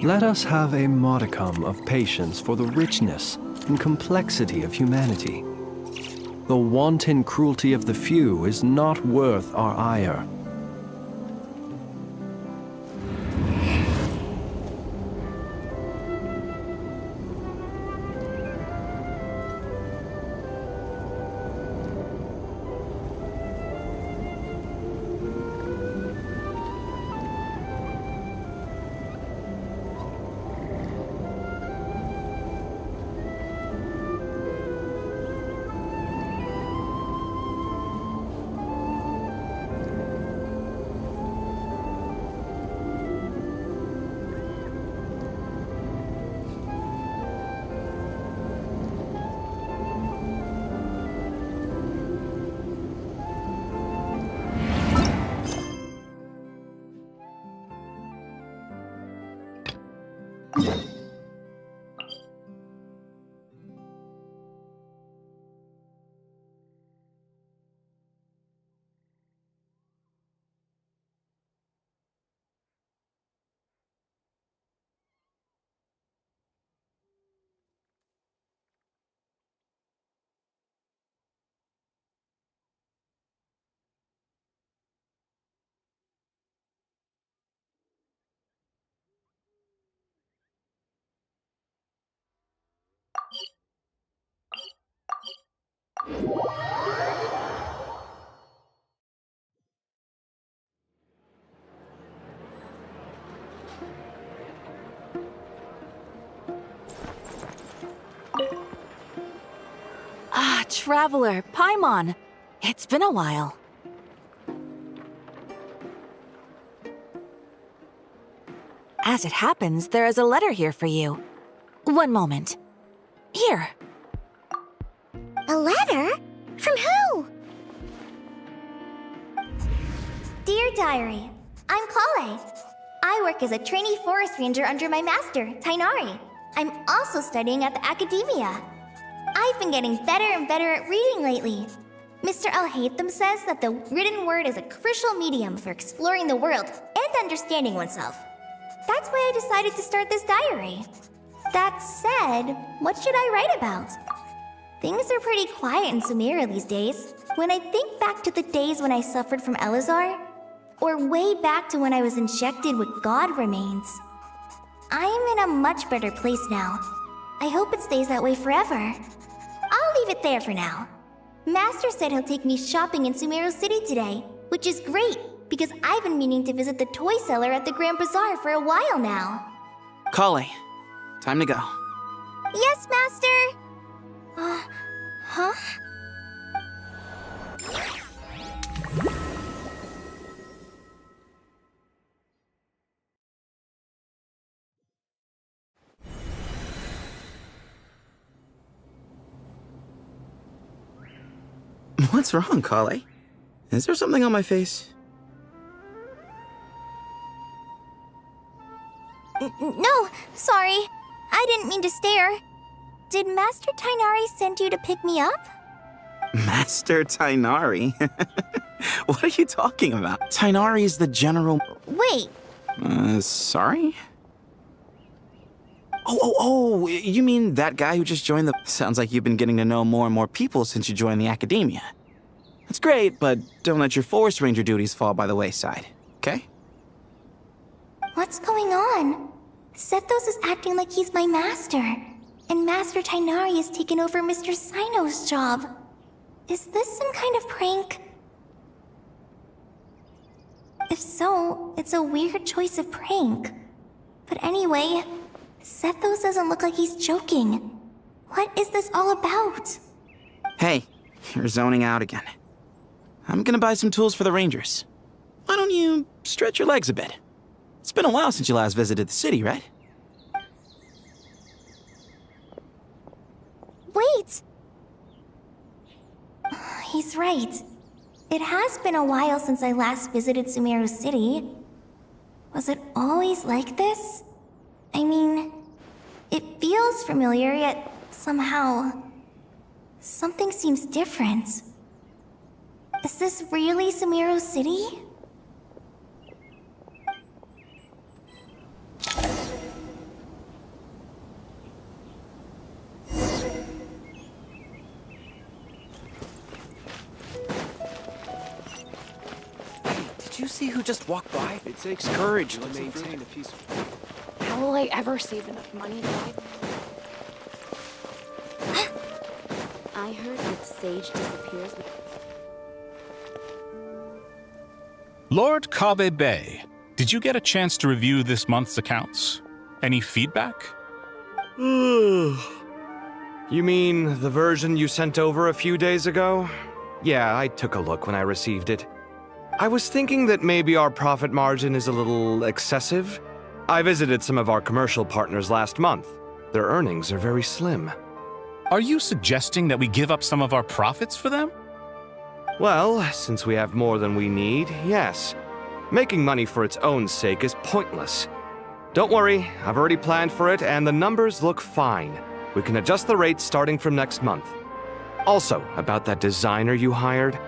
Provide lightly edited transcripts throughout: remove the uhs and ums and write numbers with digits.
Let us have a modicum of patience for the richness and complexity of humanity. The wanton cruelty of the few is not worth our ire. Ah, Traveler, Paimon. It's been a while. As it happens, there is a letter here for you. One moment. Here. A letter? From who? Dear Diary, I'm Kale. I work as a trainee forest ranger under my master, Tainari. I'm also studying at the academia. I've been getting better and better at reading lately. Mr. Al-Haytham says that the written word is a crucial medium for exploring the world and understanding oneself. That's why I decided to start this diary. That said, what should I write about? Things are pretty quiet in Sumeria these days. When I think back to the days when I suffered from Elazar, or way back to when I was injected with god remains, I'm in a much better place now. I hope it stays that way forever. I'll leave it there for now. Master said he'll take me shopping in Sumeru City today, which is great, because I've been meaning to visit the toy seller at the Grand Bazaar for a while now. Kale, time to go. Yes, Master! Huh? What's wrong, Kale? Is there something on my face? No, sorry. I didn't mean to stare. Did Master Tainari send you to pick me up? Master Tainari? What are you talking about? Tainari is the general... Wait. Sorry? Oh, you mean that guy who just joined the... Sounds like you've been getting to know more and more people since you joined the academia. That's great, but don't let your forest ranger duties fall by the wayside, okay? What's going on? Sethos is acting like he's my master, and Master Tainari has taken over Mr. Sino's job. Is this some kind of prank? If so, it's a weird choice of prank. But anyway, Sethos doesn't look like he's joking. What is this all about? Hey, you're zoning out again. I'm gonna buy some tools for the rangers. Why don't you stretch your legs a bit? It's been a while since you last visited the city, right? Wait! He's right. It has been a while since I last visited Sumeru City. Was it always like this? I mean, it feels familiar, yet somehow... something seems different. Is this really Sumeru City? see who just walked by? It takes courage to maintain a peaceful... How will I ever save enough money to buy? I heard that Sage disappears with... Lord Kabe Bay, did you get a chance to review this month's accounts? Any feedback? You mean the version you sent over a few days ago? Yeah, I took a look when I received it. I was thinking that maybe our profit margin is a little excessive. I visited some of our commercial partners last month. Their earnings are very slim. Are you suggesting that we give up some of our profits for them? Well, since we have more than we need, yes. Making money for its own sake is pointless. Don't worry, I've already planned for it, and the numbers look fine. We can adjust the rates starting from next month. Also, about that designer you hired,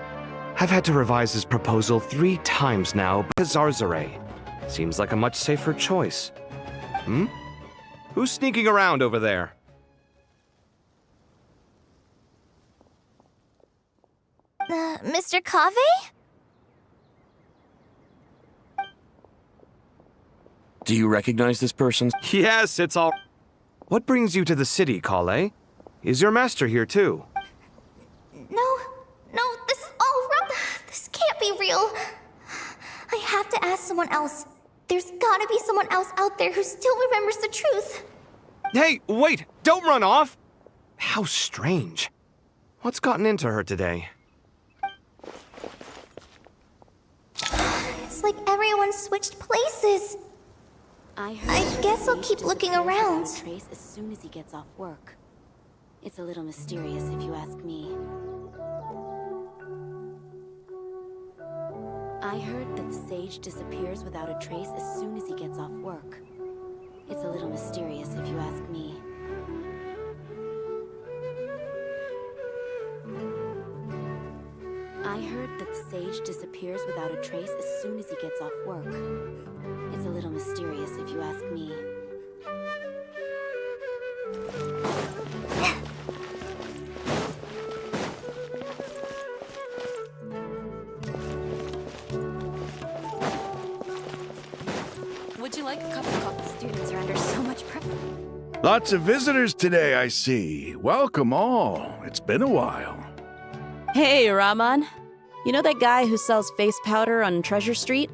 I've had to revise his proposal 3 times now because Zarzare seems like a much safer choice. Who's sneaking around over there? Mr. Cave? Do you recognize this person? Yes, it's all... What brings you to the city, Kale? Is your master here too? No, this is all wrong. This can't be real. I have to ask someone else. There's gotta be someone else out there who still remembers the truth. Hey, wait! Don't run off! How strange. What's gotten into her today? It's like everyone switched places. I guess I'll keep looking around. Trace as soon as he gets off work. It's a little mysterious if you ask me. I heard that Sage disappears without a trace as soon as he gets off work. It's a little mysterious if you ask me. I heard that Sage disappears without a trace as soon as he gets off work. It's a little mysterious if you ask me. Would you like a cup of coffee? Students are under so much pressure. Lots of visitors today, I see. Welcome all. It's been a while. Hey, Rahman. You know that guy who sells face powder on Treasure Street?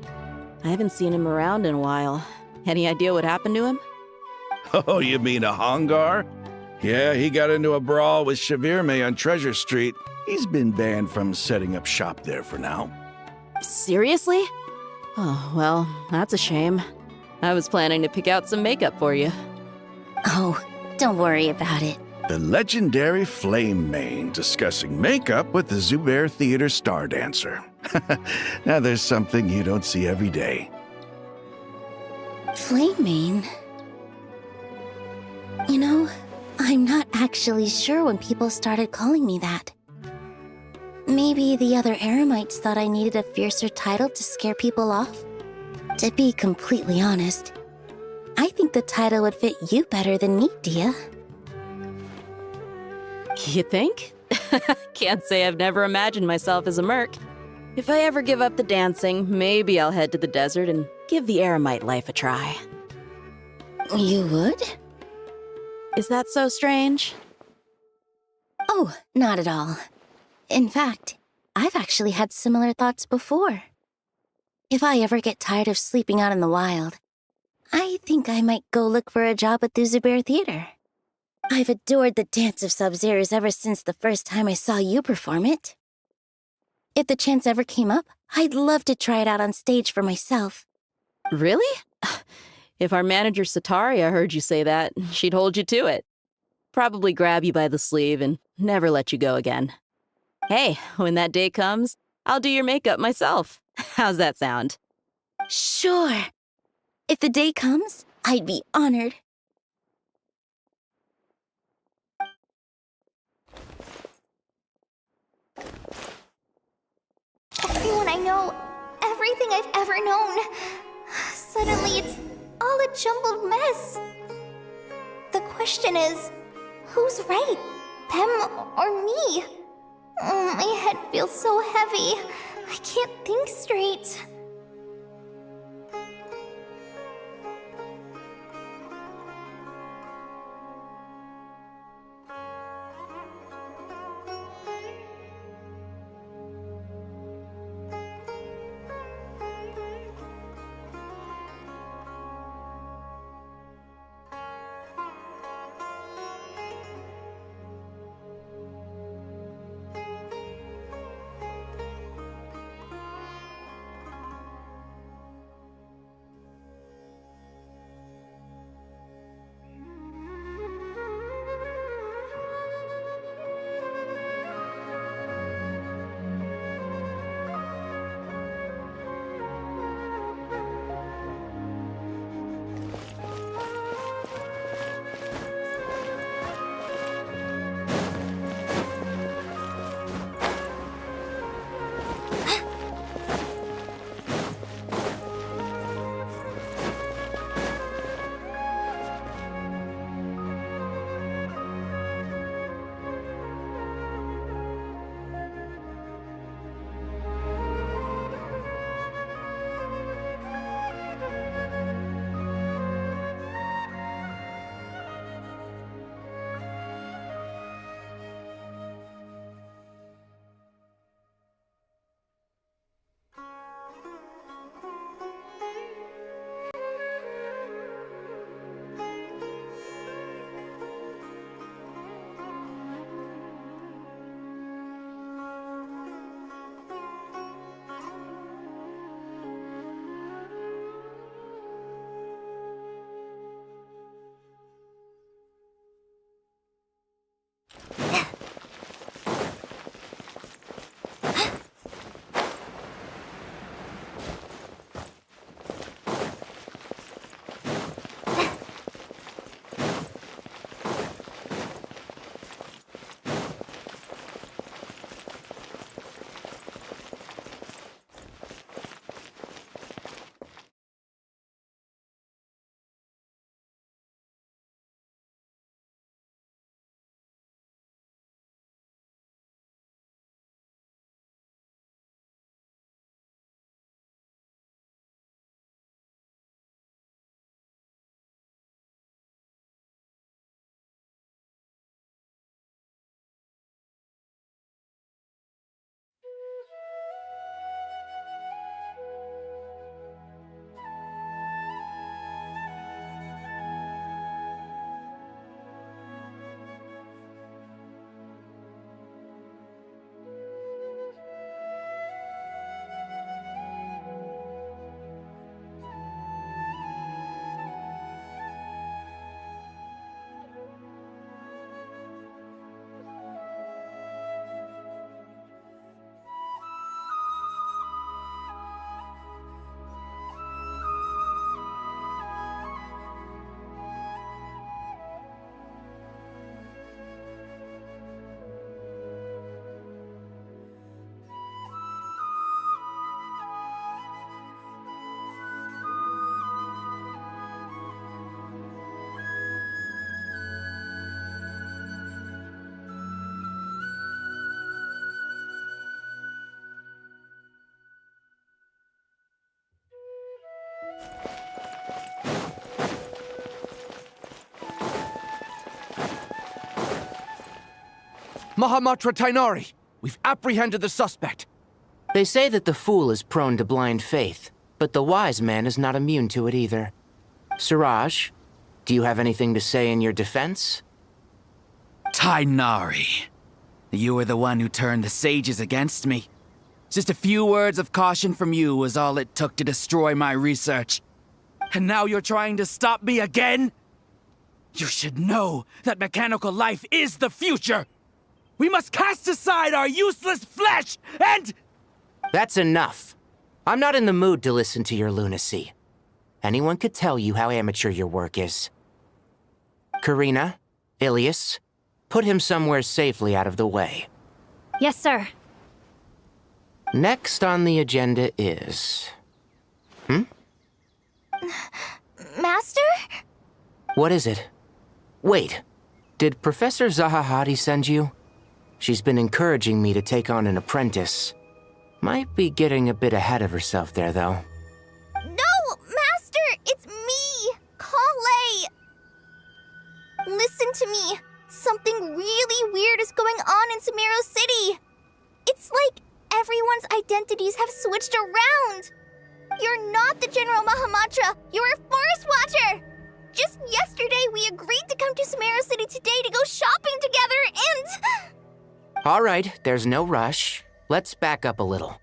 I haven't seen him around in a while. Any idea what happened to him? Oh, you mean a Hongar? Yeah, he got into a brawl with Shavirme on Treasure Street. He's been banned from setting up shop there for now. Seriously? Oh, well, that's a shame. I was planning to pick out some makeup for you. Oh, don't worry about it. The legendary Flame Mane discussing makeup with the Zubair Theater star dancer. Now there's something you don't see every day. Flame Mane? You know, I'm not actually sure when people started calling me that. Maybe the other Eremites thought I needed a fiercer title to scare people off? To be completely honest, I think the title would fit you better than me, Dia. You think? Can't say I've never imagined myself as a merc. If I ever give up the dancing, maybe I'll head to the desert and give the Eremite life a try. You would? Is that so strange? Oh, not at all. In fact, I've actually had similar thoughts before. If I ever get tired of sleeping out in the wild, I think I might go look for a job at the Zubair Theater. I've adored the dance of Sub-Zeros ever since the first time I saw you perform it. If the chance ever came up, I'd love to try it out on stage for myself. Really? If our manager Sataria heard you say that, she'd hold you to it. Probably grab you by the sleeve and never let you go again. Hey, when that day comes, I'll do your makeup myself. How's that sound? Sure. If the day comes, I'd be honored. Everyone I know, everything I've ever known, suddenly it's all a jumbled mess. The question is, who's right? Them or me? My head feels so heavy. I can't think straight. Mahamatra Tainari! We've apprehended the suspect! They say that the fool is prone to blind faith, but the wise man is not immune to it either. Suraj, do you have anything to say in your defense? Tainari, you were the one who turned the sages against me. Just a few words of caution from you was all it took to destroy my research. And now you're trying to stop me again? You should know that mechanical life is the future! We must cast aside our useless flesh and... That's enough. I'm not in the mood to listen to your lunacy. Anyone could tell you how amateur your work is. Karina, Ilias, put him somewhere safely out of the way. Yes, sir. Next on the agenda is... Master? What is it? Wait, did Professor Zahahati send you? She's been encouraging me to take on an apprentice. Might be getting a bit ahead of herself there, though. No, Master! It's me! Kale! Listen to me. Something really weird is going on in Sumeru City. It's like everyone's identities have switched around. You're not the General Mahamatra. You're a Forest Watcher. Just yesterday, we agreed to come to Sumeru City today to go shopping together and... All right, there's no rush. Let's back up a little.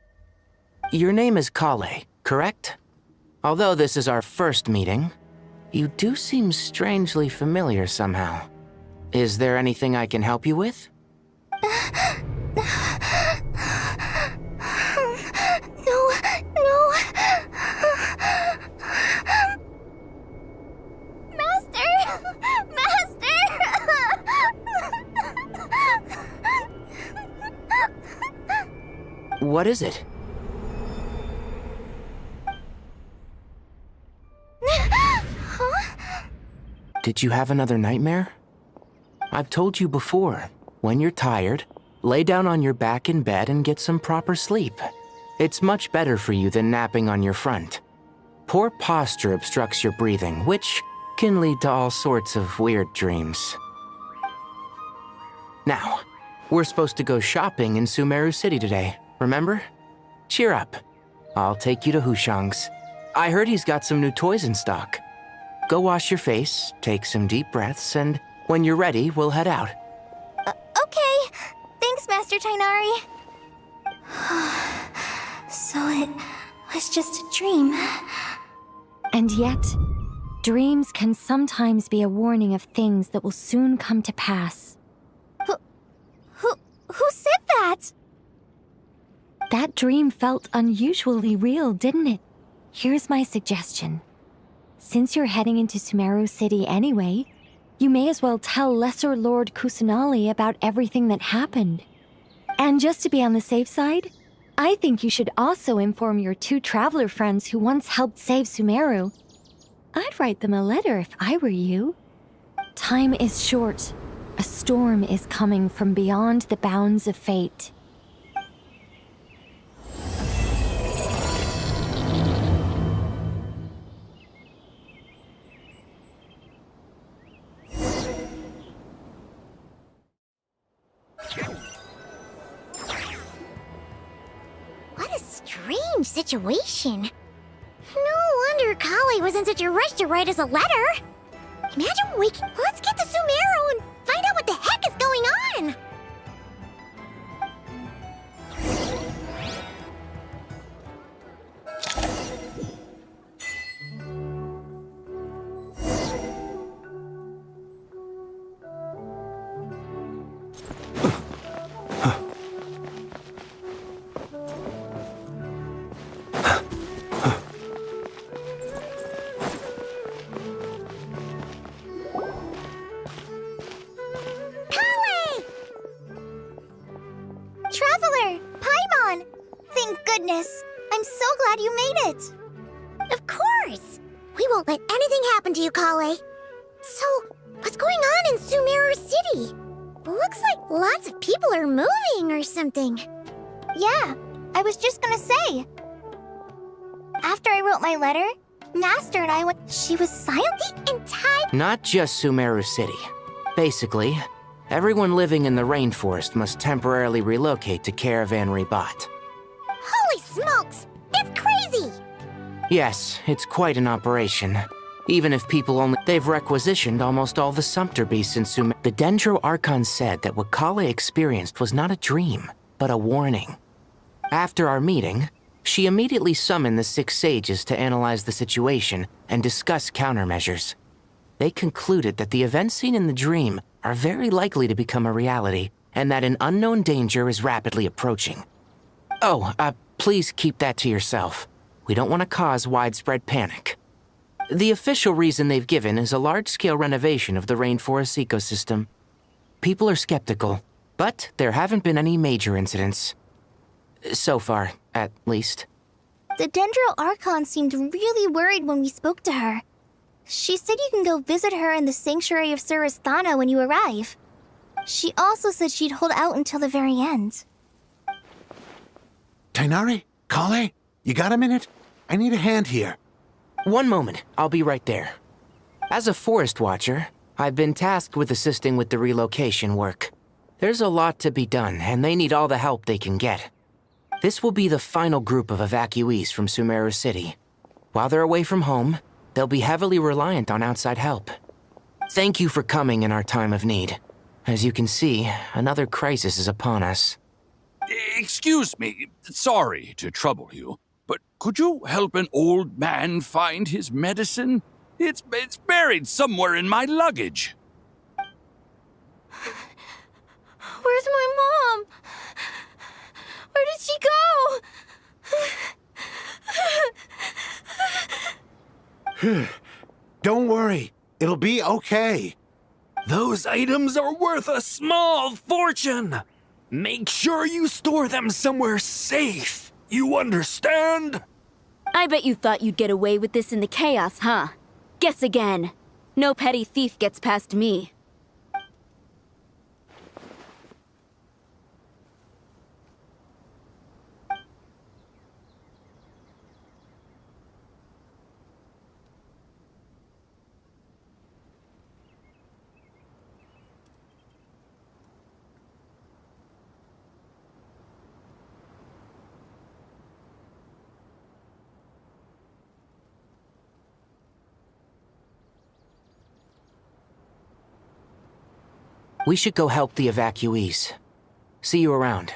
Your name is Kale, correct? Although this is our first meeting, you do seem strangely familiar somehow. Is there anything I can help you with? No. Master! What is it? Did you have another nightmare? I've told you before, when you're tired, lay down on your back in bed and get some proper sleep. It's much better for you than napping on your front. Poor posture obstructs your breathing, which can lead to all sorts of weird dreams. Now, we're supposed to go shopping in Sumeru City today, remember? Cheer up. I'll take you to Hushang's. I heard he's got some new toys in stock. Go wash your face, take some deep breaths, and when you're ready, we'll head out. Okay. Thanks, Master Tainari. So it was just a dream. And yet, dreams can sometimes be a warning of things that will soon come to pass. Who said that? That dream felt unusually real, didn't it? Here's my suggestion. Since you're heading into Sumeru City anyway, you may as well tell Lesser Lord Kusanali about everything that happened. And just to be on the safe side, I think you should also inform your 2 traveler friends who once helped save Sumeru. I'd write them a letter if I were you. Time is short. A storm is coming from beyond the bounds of fate. What a strange situation. No wonder Kale was in such a rush to write us a letter. Imagine waking... Let's get to Sumeru and find out what the heck is going on! Traveler! Paimon! Thank goodness! I'm so glad you made it! Of course! We won't let anything happen to you, Kale. So, what's going on in Sumeru City? Looks like lots of people are moving or something. Yeah, I was just gonna say. After I wrote my letter, Master and I went... She was silent the entire... Not just Sumeru City. Basically, Everyone living in the rainforest must temporarily relocate to Caravan Rebat. Holy smokes! That's crazy! Yes, it's quite an operation. Even if people only... They've requisitioned almost all the Sumpter beasts in Sumer... The Dendro Archon said that what Kale experienced was not a dream, but a warning. After our meeting, she immediately summoned the 6 sages to analyze the situation and discuss countermeasures. They concluded that the events seen in the dream are very likely to become a reality, and that an unknown danger is rapidly approaching. Oh, please keep that to yourself. We don't want to cause widespread panic. The official reason they've given is a large-scale renovation of the rainforest ecosystem. People are skeptical, but there haven't been any major incidents. So far, at least. The Dendro Archon seemed really worried when we spoke to her. She said you can go visit her in the Sanctuary of Surasthana when you arrive. She also said she'd hold out until the very end. Tighnari? Kale? You got a minute? I need a hand here. One moment, I'll be right there. As a forest watcher, I've been tasked with assisting with the relocation work. There's a lot to be done, and they need all the help they can get. This will be the final group of evacuees from Sumeru City. While they're away from home, they'll be heavily reliant on outside help. Thank you for coming in our time of need. As you can see, another crisis is upon us. Excuse me, sorry to trouble you, but could you help an old man find his medicine? It's buried somewhere in my luggage. Where's my mom? Where did she go? Don't worry, it'll be okay. Those items are worth a small fortune. Make sure you store them somewhere safe. You understand? I bet you thought you'd get away with this in the chaos, huh? Guess again. No petty thief gets past me. We should go help the evacuees. See you around.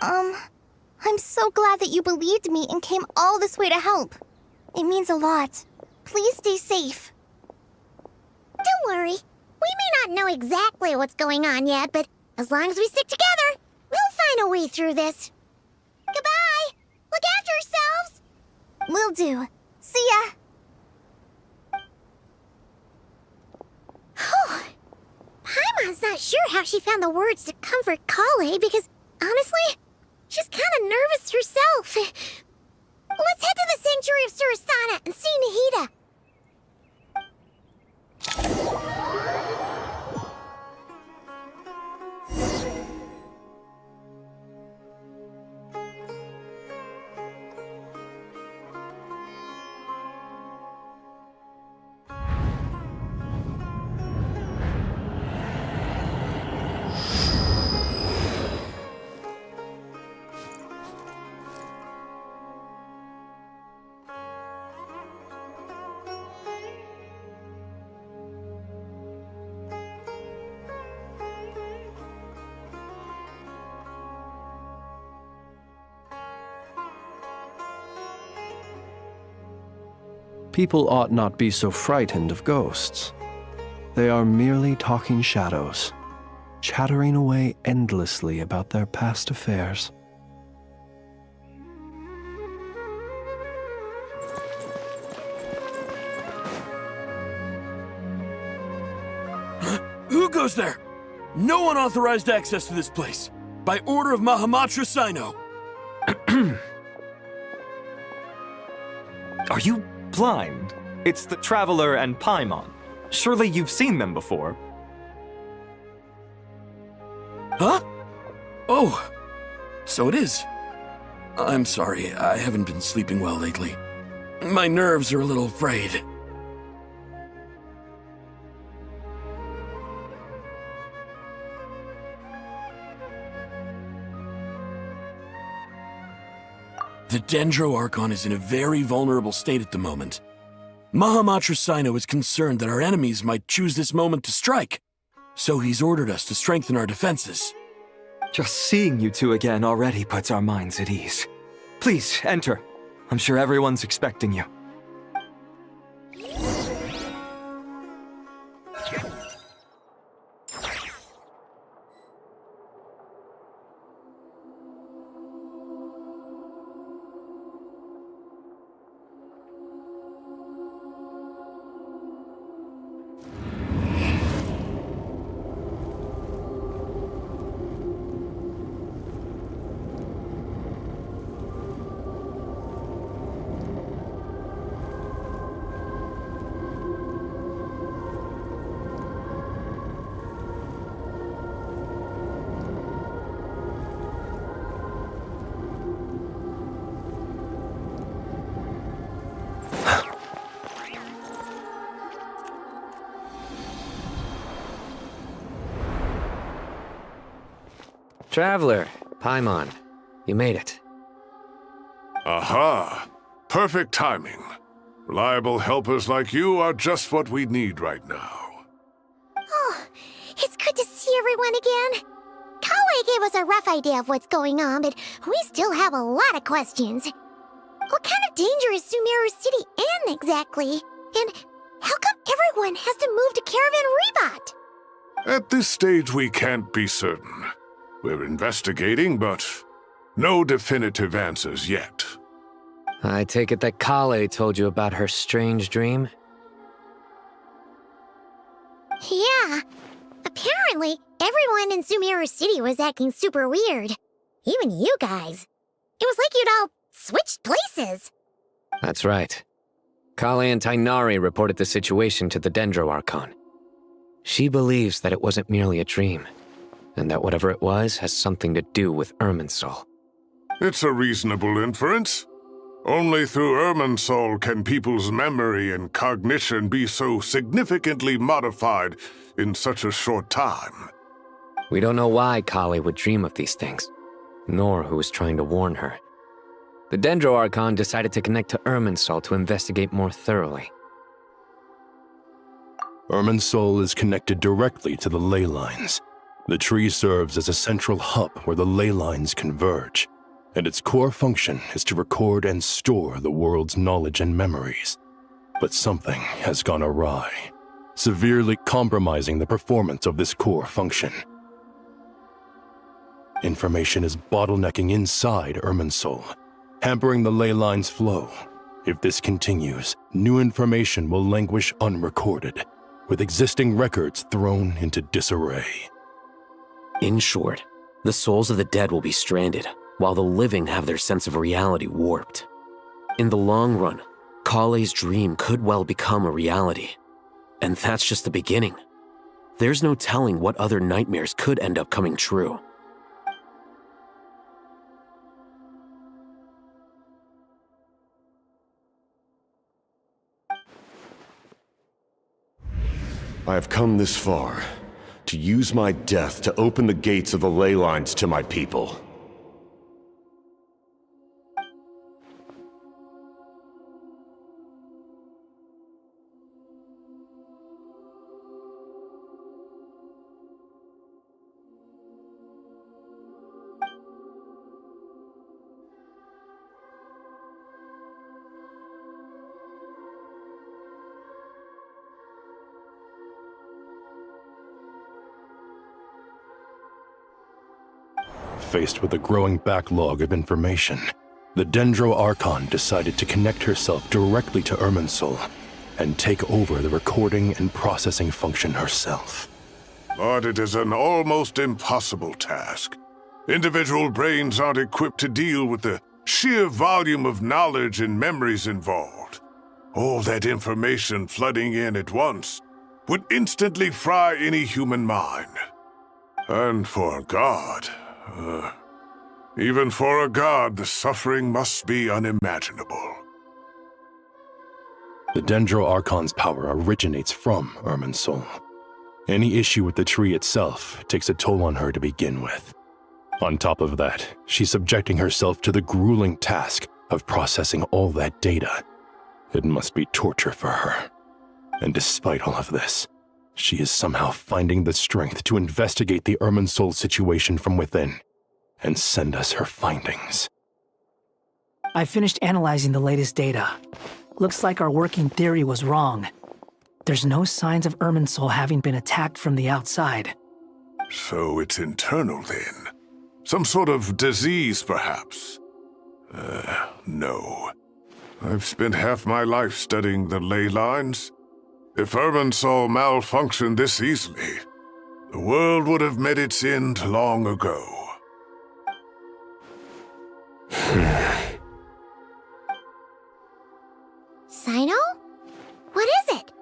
I'm so glad that you believed me and came all this way to help. It means a lot. Please stay safe. Don't worry. We may not know exactly what's going on yet, but as long as we stick together, we'll find a way through this. Goodbye! Look after yourselves! Will do. See ya! Paimon's not sure how she found the words to comfort Kale because, honestly, she's kind of nervous herself. Let's head to the Sanctuary of Surasthana and see Nahida. People ought not be so frightened of ghosts. They are merely talking shadows, chattering away endlessly about their past affairs. Who goes there? No unauthorized access to this place. By order of Mahamatra Sino. Are you blind? It's the Traveler and Paimon. Surely you've seen them before. Huh? Oh, so it is. I'm sorry, I haven't been sleeping well lately. My nerves are a little frayed. The Dendro Archon is in a very vulnerable state at the moment. Mahamatra Sino is concerned that our enemies might choose this moment to strike, so he's ordered us to strengthen our defenses. Just seeing you two again already puts our minds at ease. Please, enter. I'm sure everyone's expecting you. Traveler, Paimon, you made it. Aha! Perfect timing. Reliable helpers like you are just what we need right now. Oh, it's good to see everyone again. Kawe gave us a rough idea of what's going on, but we still have a lot of questions. What kind of danger is Sumeru City in exactly? And how come everyone has to move to Caravan Rebot? At this stage, we can't be certain. We're investigating, but no definitive answers yet. I take it that Kale told you about her strange dream? Yeah. Apparently, everyone in Sumeru City was acting super weird. Even you guys. It was like you'd all switched places. That's right. Kale and Tainari reported the situation to the Dendro Archon. She believes that it wasn't merely a dream, and that whatever it was has something to do with Irminsul. It's a reasonable inference. Only through Irminsul can people's memory and cognition be so significantly modified in such a short time. We don't know why Kale would dream of these things, nor who was trying to warn her. The Dendro Archon decided to connect to Irminsul to investigate more thoroughly. Irminsul is connected directly to the ley lines. The tree serves as a central hub where the ley lines converge, and its core function is to record and store the world's knowledge and memories. But something has gone awry, severely compromising the performance of this core function. Information is bottlenecking inside Irminsul, hampering the ley line's flow. If this continues, new information will languish unrecorded, with existing records thrown into disarray. In short, the souls of the dead will be stranded, while the living have their sense of reality warped. In the long run, Kale's dream could well become a reality. And that's just the beginning. There's no telling what other nightmares could end up coming true. I have come this far, to use my death to open the gates of the ley lines to my people. Faced with a growing backlog of information, the Dendro Archon decided to connect herself directly to Irminsul and take over the recording and processing function herself. But it is an almost impossible task. Individual brains aren't equipped to deal with the sheer volume of knowledge and memories involved. All that information flooding in at once would instantly fry any human mind. And for God, even for a god, the suffering must be unimaginable. The Dendro Archon's power originates from Irminsul. Any issue with the tree itself takes a toll on her to begin with. On top of that, she's subjecting herself to the grueling task of processing all that data. It must be torture for her. And despite all of this, she is somehow finding the strength to investigate the Irminsul situation from within and send us her findings. I finished analyzing the latest data. Looks like our working theory was wrong. There's no signs of Irminsul having been attacked from the outside. So it's internal then? Some sort of disease, perhaps? No. I've spent half my life studying the ley lines. If Irminsul malfunctioned this easily, the world would have met its end long ago. Sino? What is it?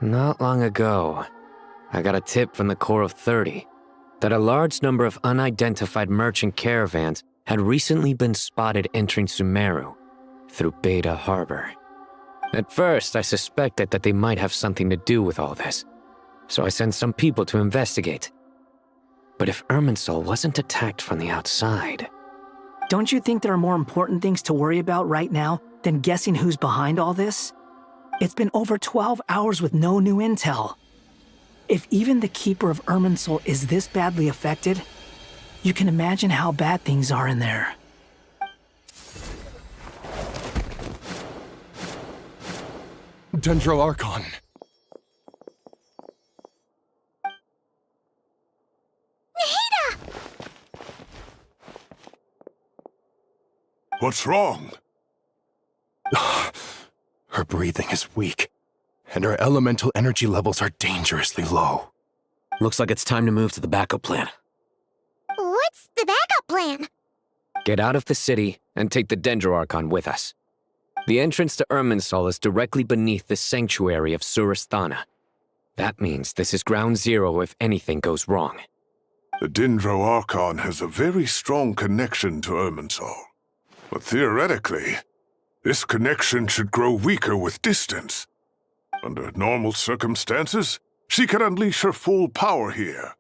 Not long ago, I got a tip from the Corps of 30 that a large number of unidentified merchant caravans had recently been spotted entering Sumeru through Beta Harbor. At first, I suspected that they might have something to do with all this, so I sent some people to investigate. But if Irminsul wasn't attacked from the outside... Don't you think there are more important things to worry about right now than guessing who's behind all this? It's been over 12 hours with no new intel. If even the Keeper of Irminsul is this badly affected, you can imagine how bad things are in there. Dendro Archon. What's wrong? Her breathing is weak, and her elemental energy levels are dangerously low. Looks like it's time to move to the backup plan. What's the backup plan? Get out of the city and take the Dendro Archon with us. The entrance to Irminsul is directly beneath the sanctuary of Surasthana. That means this is ground zero if anything goes wrong. The Dendro Archon has a very strong connection to Irminsul. But theoretically, this connection should grow weaker with distance. Under normal circumstances, she could unleash her full power here.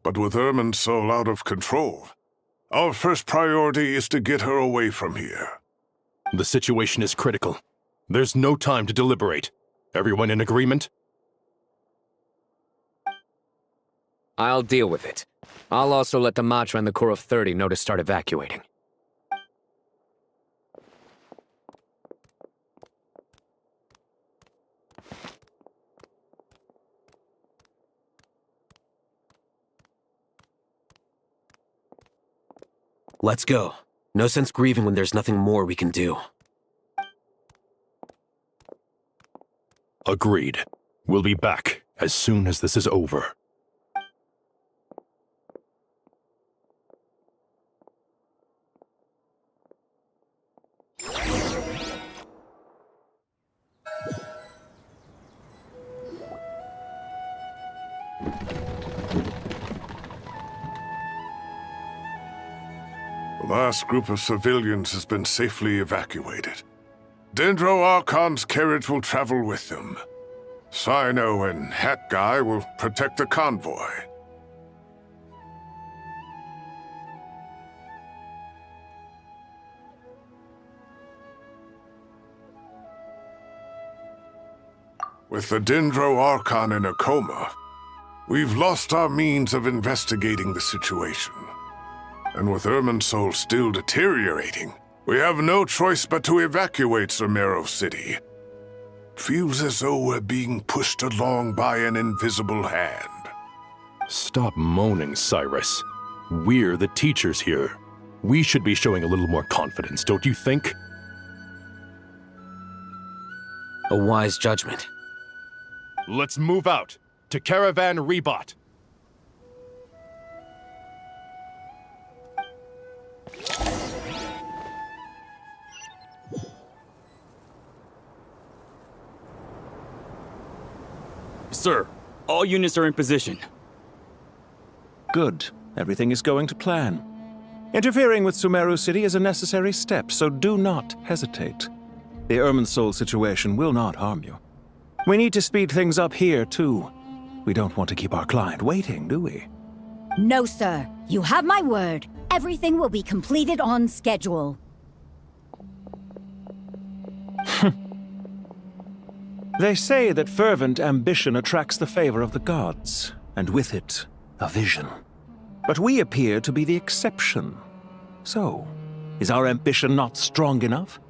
But with Irminsul out of control, our first priority is to get her away from here. The situation is critical. There's no time to deliberate. Everyone in agreement? I'll deal with it. I'll also let the Matra and the Corps of 30 know to start evacuating. Let's go. No sense grieving when there's nothing more we can do. Agreed. We'll be back as soon as this is over. The last group of civilians has been safely evacuated. Dendro Archon's carriage will travel with them. Sino and Hat Guy will protect the convoy. With the Dendro Archon in a coma, we've lost our means of investigating the situation. And with Irminsul still deteriorating, we have no choice but to evacuate Sumeru City. Feels as though we're being pushed along by an invisible hand. Stop moaning, Cyrus. We're the teachers here. We should be showing a little more confidence, don't you think? A wise judgment. Let's move out to Caravan Rebot. Sir, all units are in position. Good. Everything is going to plan. Interfering with Sumeru City is a necessary step, so do not hesitate. The Irminsul situation will not harm you. We need to speed things up here, too. We don't want to keep our client waiting, do we? No, sir. You have my word. Everything will be completed on schedule. They say that fervent ambition attracts the favor of the gods, and with it, a vision. But we appear to be the exception. So, is our ambition not strong enough?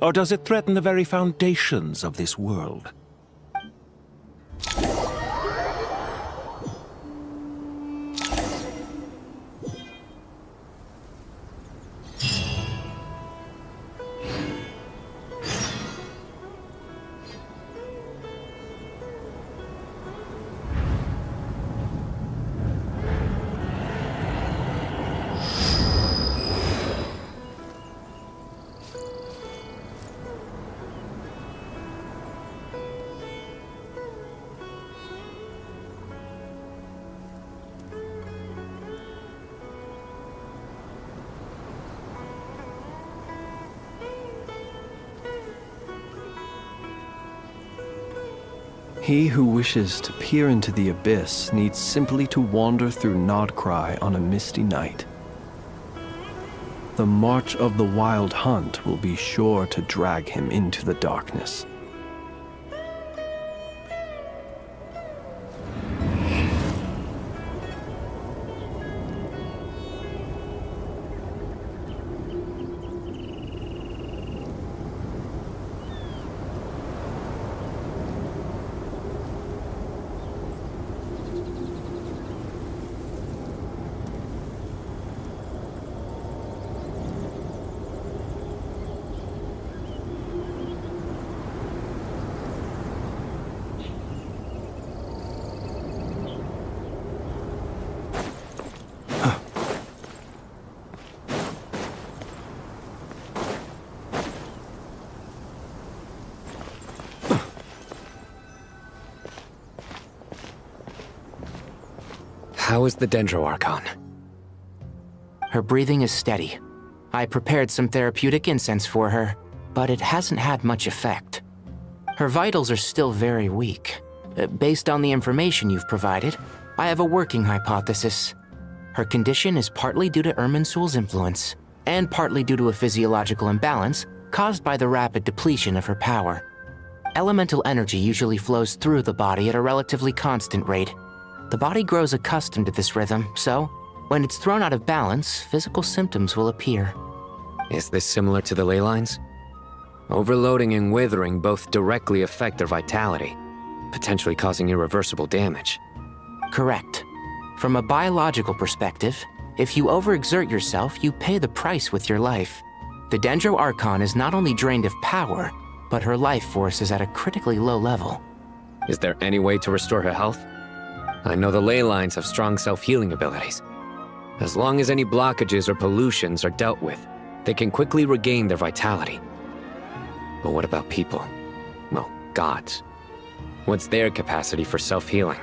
Or does it threaten the very foundations of this world? He who wishes to peer into the abyss needs simply to wander through Nodcry on a misty night. The march of the Wild Hunt will be sure to drag him into the darkness. How is the Dendroarchon? Her breathing is steady. I prepared some therapeutic incense for her, but it hasn't had much effect. Her vitals are still very weak. Based on the information you've provided, I have a working hypothesis. Her condition is partly due to Irminsul's influence, and partly due to a physiological imbalance caused by the rapid depletion of her power. Elemental energy usually flows through the body at a relatively constant rate. The body grows accustomed to this rhythm, so when it's thrown out of balance, physical symptoms will appear. Is this similar to the ley lines? Overloading and withering both directly affect their vitality, potentially causing irreversible damage. Correct. From a biological perspective, if you overexert yourself, you pay the price with your life. The Dendroarchon is not only drained of power, but her life force is at a critically low level. Is there any way to restore her health? I know the ley lines have strong self-healing abilities. As long as any blockages or pollutions are dealt with, they can quickly regain their vitality. But what about people? Well, gods. What's their capacity for self-healing?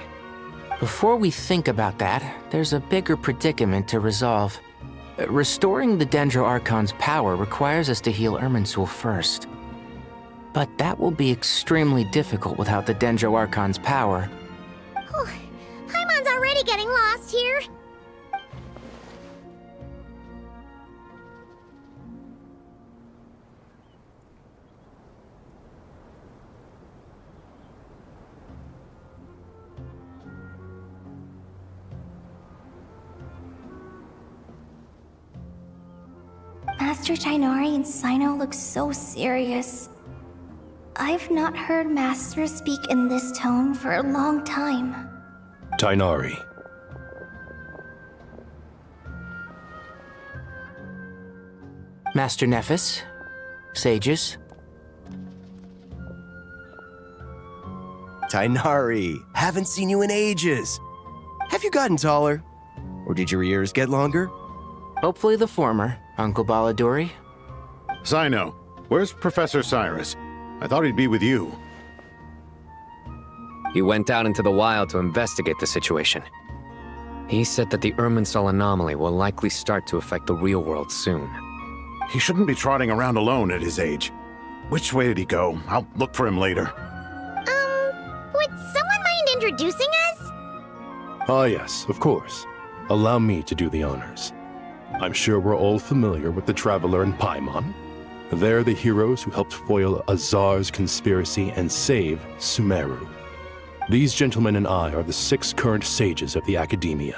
Before we think about that, there's a bigger predicament to resolve. Restoring the Dendroarchon's power requires us to heal Irminsul first. But that will be extremely difficult without the Dendroarchon's power. Paimon's already getting lost here. Master Tighnari and Sino look so serious. I've not heard Master speak in this tone for a long time. Tighnari. Master Nephis, sages. Tighnari, haven't seen you in ages. Have you gotten taller? Or did your ears get longer? Hopefully the former, Uncle Baladuri. Sino, where's Professor Cyrus? I thought he'd be with you. He went out into the wild to investigate the situation. He said that the Irminsul anomaly will likely start to affect the real world soon. He shouldn't be trotting around alone at his age. Which way did he go? I'll look for him later. Would someone mind introducing us? Ah, yes, of course. Allow me to do the honors. I'm sure we're all familiar with the Traveler and Paimon. They're the heroes who helped foil Azar's conspiracy and save Sumeru. These gentlemen and I are the 6 current sages of the Academia.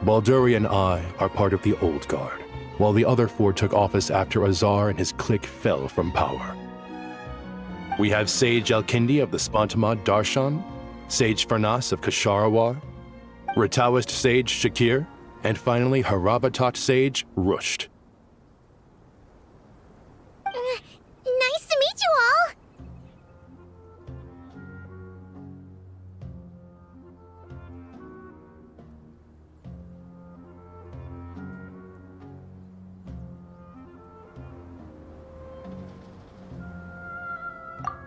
Balduri and I are part of the Old Guard, while the other 4 took office after Azar and his clique fell from power. We have Sage Alkindi of the Spantamad Darshan, Sage Farnas of Kasharawar, Rataoist Sage Shakir, and finally Haravatat Sage Rusht. Nice to meet you all!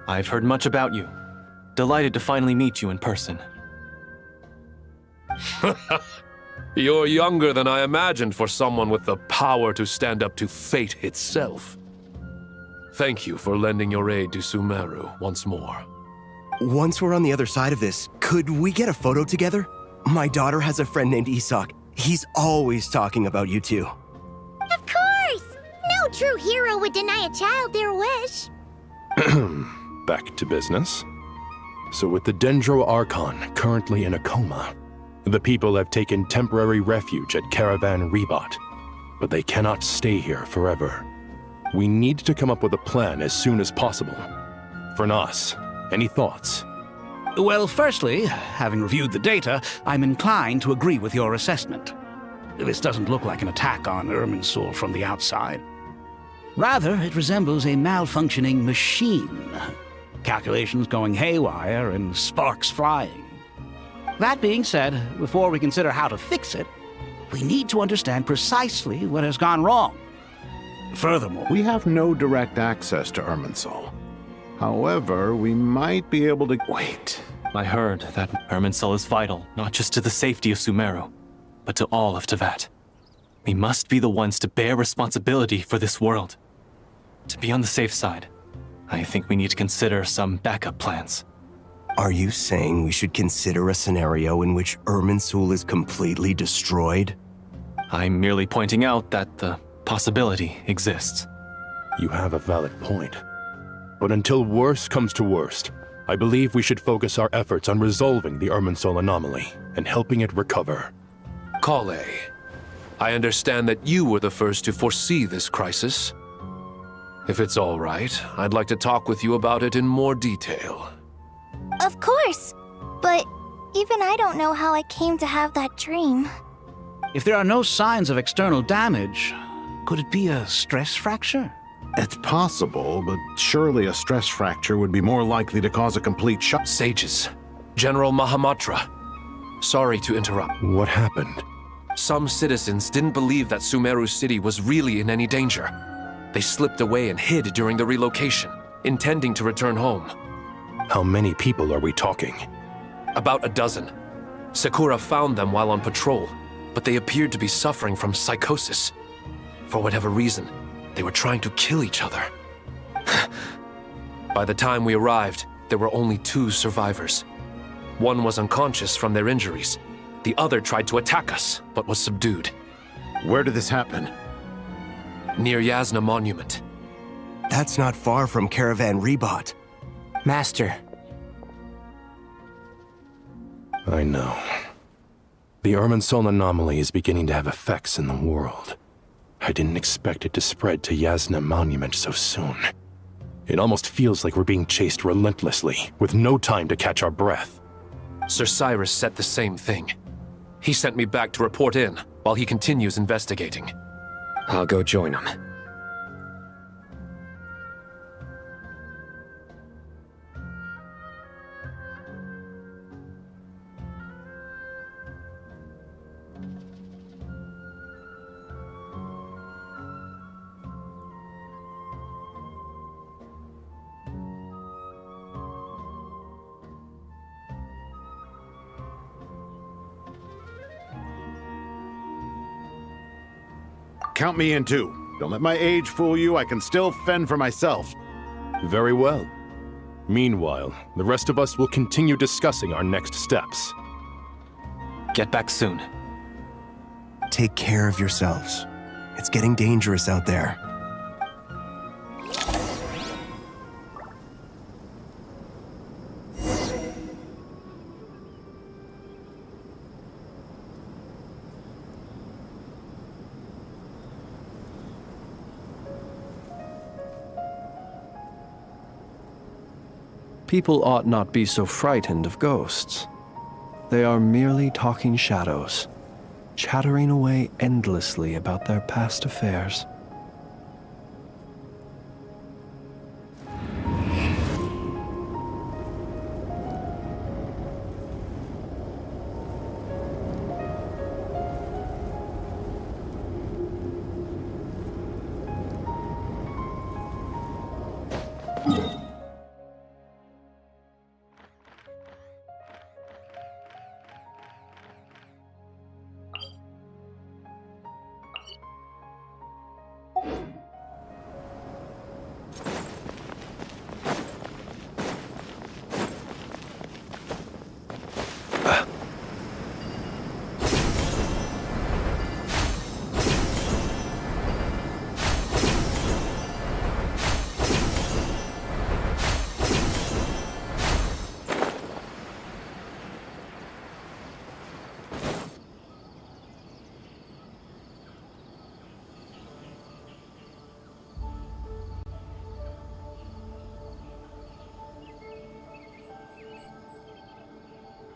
I've heard much about you. Delighted to finally meet you in person. You're younger than I imagined for someone with the power to stand up to fate itself. Thank you for lending your aid to Sumeru once more. Once we're on the other side of this, could we get a photo together? My daughter has a friend named Isak. He's always talking about you two. Of course! No true hero would deny a child their wish. Back to business. So with the Dendro Archon currently in a coma, the people have taken temporary refuge at Caravan Rebat, but they cannot stay here forever. We need to come up with a plan as soon as possible. Farnas, any thoughts? Well, firstly, having reviewed the data, I'm inclined to agree with your assessment. This doesn't look like an attack on Irminsul from the outside. Rather, it resembles a malfunctioning machine. Calculations going haywire and sparks flying. That being said, before we consider how to fix it, we need to understand precisely what has gone wrong. Furthermore, we have no direct access to Irminsul. However, we might be able to... Wait. I heard that Irminsul is vital, not just to the safety of Sumeru, but to all of Teyvat. We must be the ones to bear responsibility for this world. To be on the safe side, I think we need to consider some backup plans. Are you saying we should consider a scenario in which Irminsul is completely destroyed? I'm merely pointing out that the possibility exists. You have a valid point. But until worst comes to worst, I believe we should focus our efforts on resolving the Irminsul anomaly and helping it recover. Kale, I understand that you were the first to foresee this crisis. If it's all right, I'd like to talk with you about it in more detail. Of course, but even I don't know how I came to have that dream. if there are no signs of external damage, could it be a stress fracture? It's possible, but surely a stress fracture would be more likely to cause a complete shock. Sages, General Mahamatra, sorry to interrupt. What happened? Some citizens didn't believe that Sumeru City was really in any danger. They slipped away and hid during the relocation, intending to return home. How many people are we talking? About a dozen. Sakura found them while on patrol, but they appeared to be suffering from psychosis. For whatever reason, they were trying to kill each other. By the time we arrived, there were only 2 survivors. One was unconscious from their injuries. The other tried to attack us, but was subdued. Where did this happen? Near Yasna Monument. That's not far from Caravan Rebat. Master. I know. The Irminsul anomaly is beginning to have effects in the world. I didn't expect it to spread to Yasna Monument so soon. It almost feels like we're being chased relentlessly, with no time to catch our breath. Sir Cyrus said the same thing. He sent me back to report in, while he continues investigating. I'll go join him. Count me in too. Don't let my age fool you. I can still fend for myself. Very well. Meanwhile, the rest of us will continue discussing our next steps. Get back soon. Take care of yourselves. It's getting dangerous out there. People ought not be so frightened of ghosts. They are merely talking shadows, chattering away endlessly about their past affairs.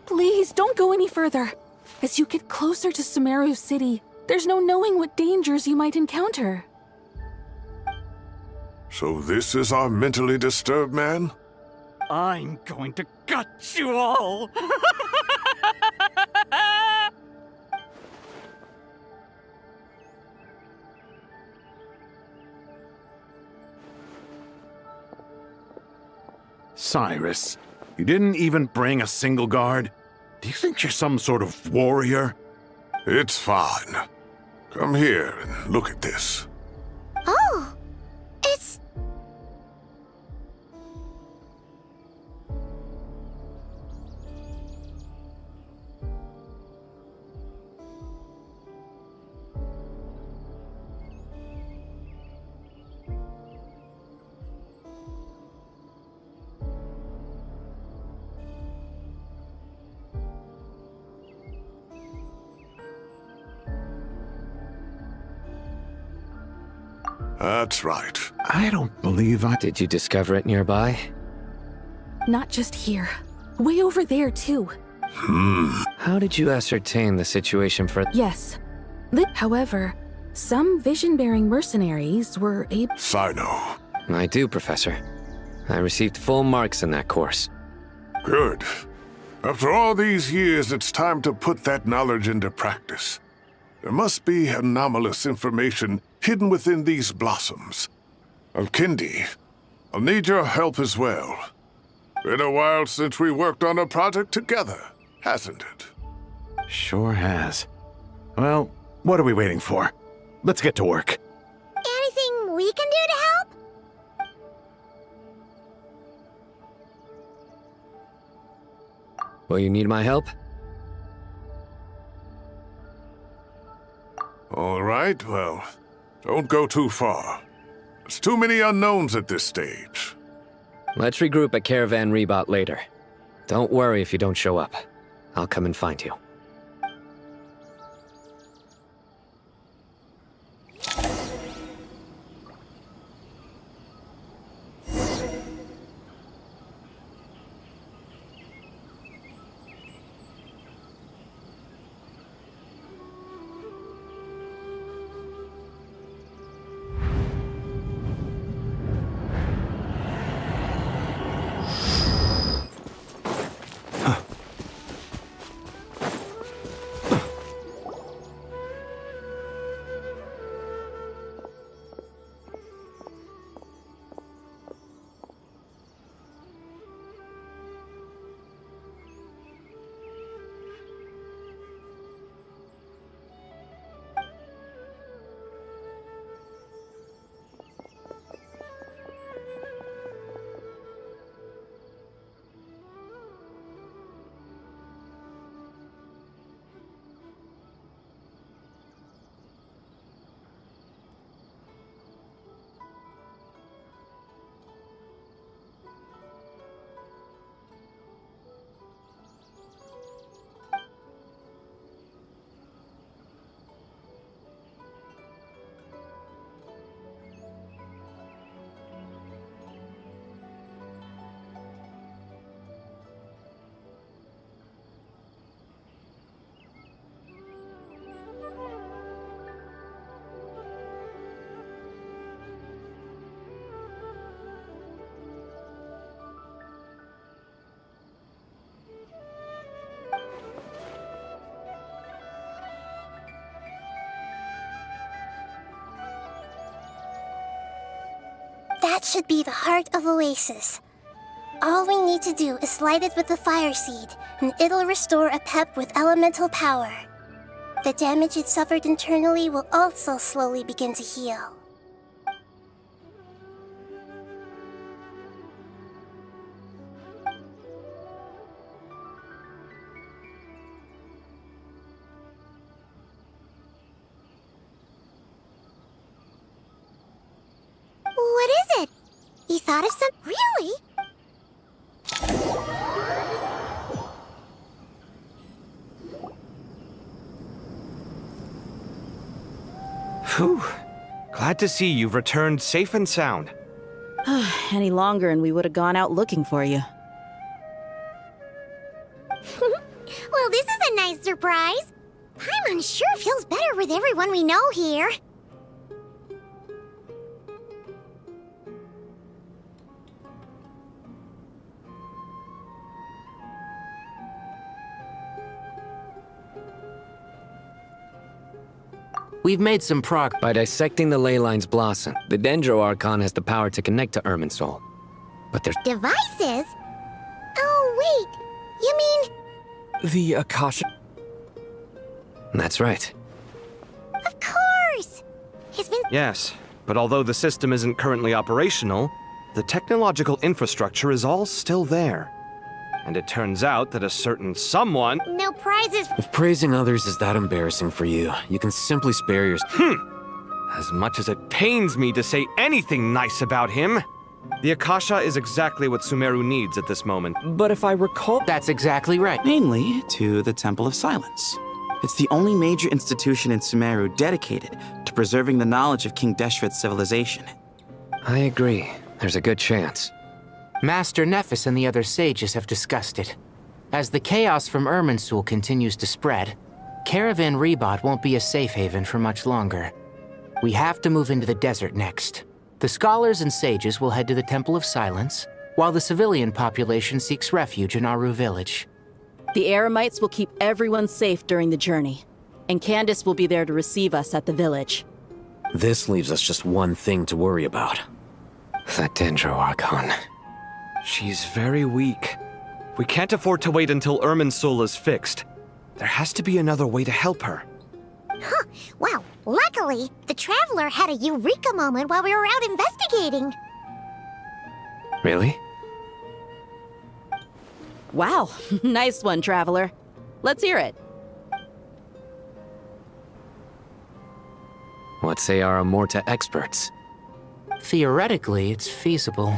Please, don't go any further. As you get closer to Sumeru City, there's no knowing what dangers you might encounter. So this is our mentally disturbed man? I'm going to gut you all! Cyrus, you didn't even bring a single guard? Do you think you're some sort of warrior? It's fine. Come here and look at this. Oh, it's... That's right. I don't believe I... Did you discover it nearby? Not just here. Way over there, too. How did you ascertain the situation for... Yes. However, some vision-bearing mercenaries were able... Sino. I do, Professor. I received full marks in that course. Good. After all these years, it's time to put that knowledge into practice. There must be anomalous information hidden within these blossoms. Alkindi, I'll need your help as well. Been a while since we worked on a project together, hasn't it? Sure has. Well, what are we waiting for? Let's get to work. Anything we can do to help? Will you need my help? All right, well, don't go too far. There's too many unknowns at this stage. Let's regroup at Caravan Rebot later. Don't worry if you don't show up. I'll come and find you. That should be the heart of Oasis. All we need to do is light it with the fire seed, and it'll restore a pep with elemental power. The damage it suffered internally will also slowly begin to heal. What is it? You thought of some... Really? Whew. Glad to see you've returned safe and sound. Any longer and we would have gone out looking for you. Well, this is a nice surprise. Paimon sure feels better with everyone we know here. We've made some progress. By dissecting the ley lines blossom, the Dendro Archon has the power to connect to Irminsul. But there's... Devices? Oh, wait. You mean... The Akasha... That's right. Of course! He's been... Yes, but although the system isn't currently operational, the technological infrastructure is all still there. And it turns out that a certain someone... No prizes... If praising others is that embarrassing for you, you can simply spare your... As much as it pains me to say anything nice about him, the Akasha is exactly what Sumeru needs at this moment. But if I recall... That's exactly right. Mainly to the Temple of Silence. It's the only major institution in Sumeru dedicated to preserving the knowledge of King Deshret's civilization. I agree. There's a good chance. Master Nephis and the other sages have discussed it. As the chaos from Irminsul continues to spread, Caravan Rebot won't be a safe haven for much longer. We have to move into the desert next. The scholars and sages will head to the Temple of Silence, while the civilian population seeks refuge in Aru village. The Eremites will keep everyone safe during the journey, and Candace will be there to receive us at the village. This leaves us just one thing to worry about. That Dendro Archon. She's very weak. We can't afford to wait until Irminsul is fixed. There has to be another way to help her. Huh. Wow. Luckily, the Traveler had a eureka moment while we were out investigating. Really? Wow. Nice one, Traveler. Let's hear it. What say our Amorta experts? Theoretically, it's feasible.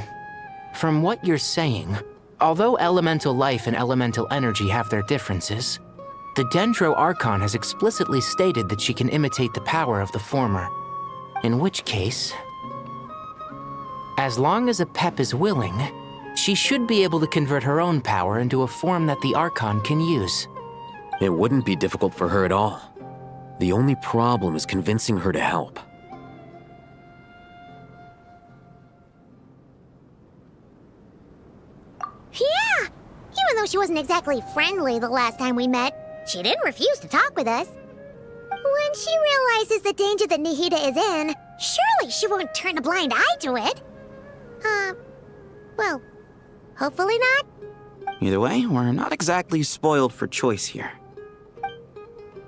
From what you're saying, although elemental life and elemental energy have their differences, the Dendro Archon has explicitly stated that she can imitate the power of the former. In which case, as long as a Pep is willing, she should be able to convert her own power into a form that the Archon can use. It wouldn't be difficult for her at all. The only problem is convincing her to help. Yeah! Even though she wasn't exactly friendly the last time we met, she didn't refuse to talk with us. When she realizes the danger that Nahida is in, surely she won't turn a blind eye to it. Well, hopefully not. Either way, we're not exactly spoiled for choice here.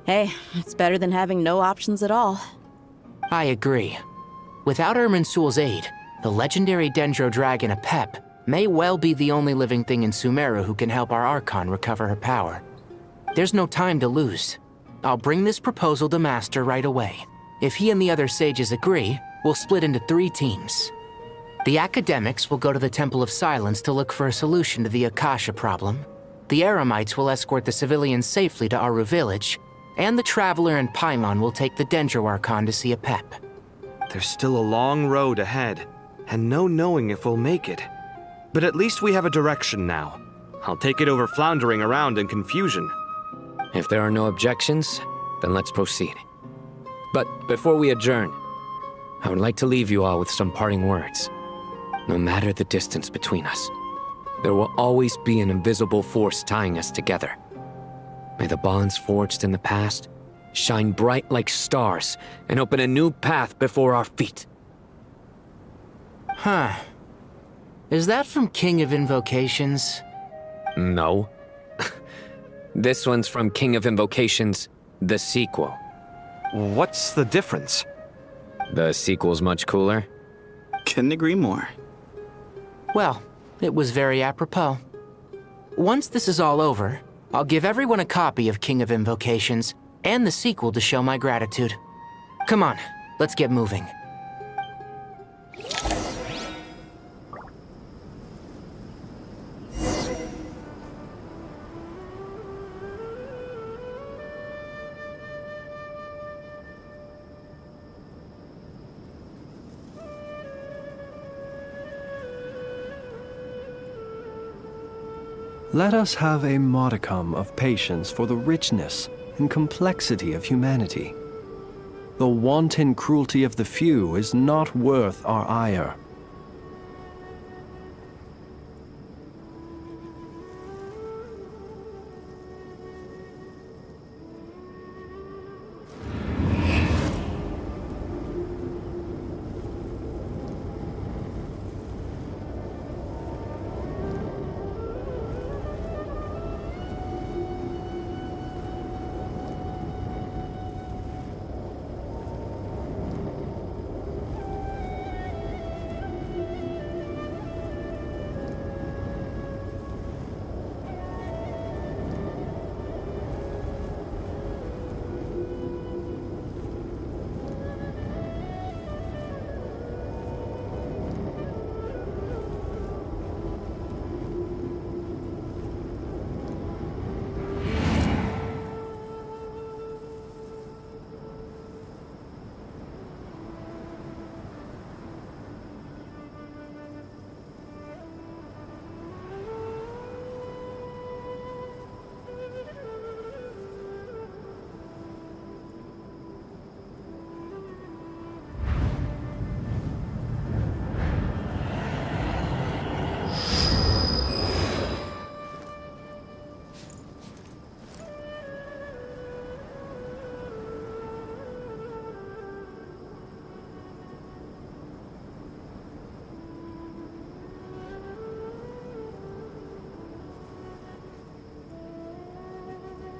Hey, it's better than having no options at all. I agree. Without Irminsul's aid, the legendary Dendro Dragon Apep may well be the only living thing in Sumeru who can help our Archon recover her power. There's no time to lose. I'll bring this proposal to Master right away. If he and the other sages agree, we'll split into 3 teams. The academics will go to the Temple of Silence to look for a solution to the Akasha problem. The Eremites will escort the civilians safely to Aru village, and the Traveler and Paimon will take the Dendro Archon to see Apep. There's still a long road ahead, and no knowing if we'll make it. But at least we have a direction now. I'll take it over floundering around in confusion. If there are no objections, then let's proceed. But before we adjourn, I would like to leave you all with some parting words. No matter the distance between us, there will always be an invisible force tying us together. May the bonds forged in the past shine bright like stars and open a new path before our feet. Huh. Is that from King of Invocations? No. This one's from King of Invocations, the sequel. What's the difference? The sequel's much cooler. Couldn't agree more. Well, it was very apropos. Once this is all over, I'll give everyone a copy of King of Invocations and the sequel to show my gratitude. Come on, let's get moving. Let us have a modicum of patience for the richness and complexity of humanity. The wanton cruelty of the few is not worth our ire.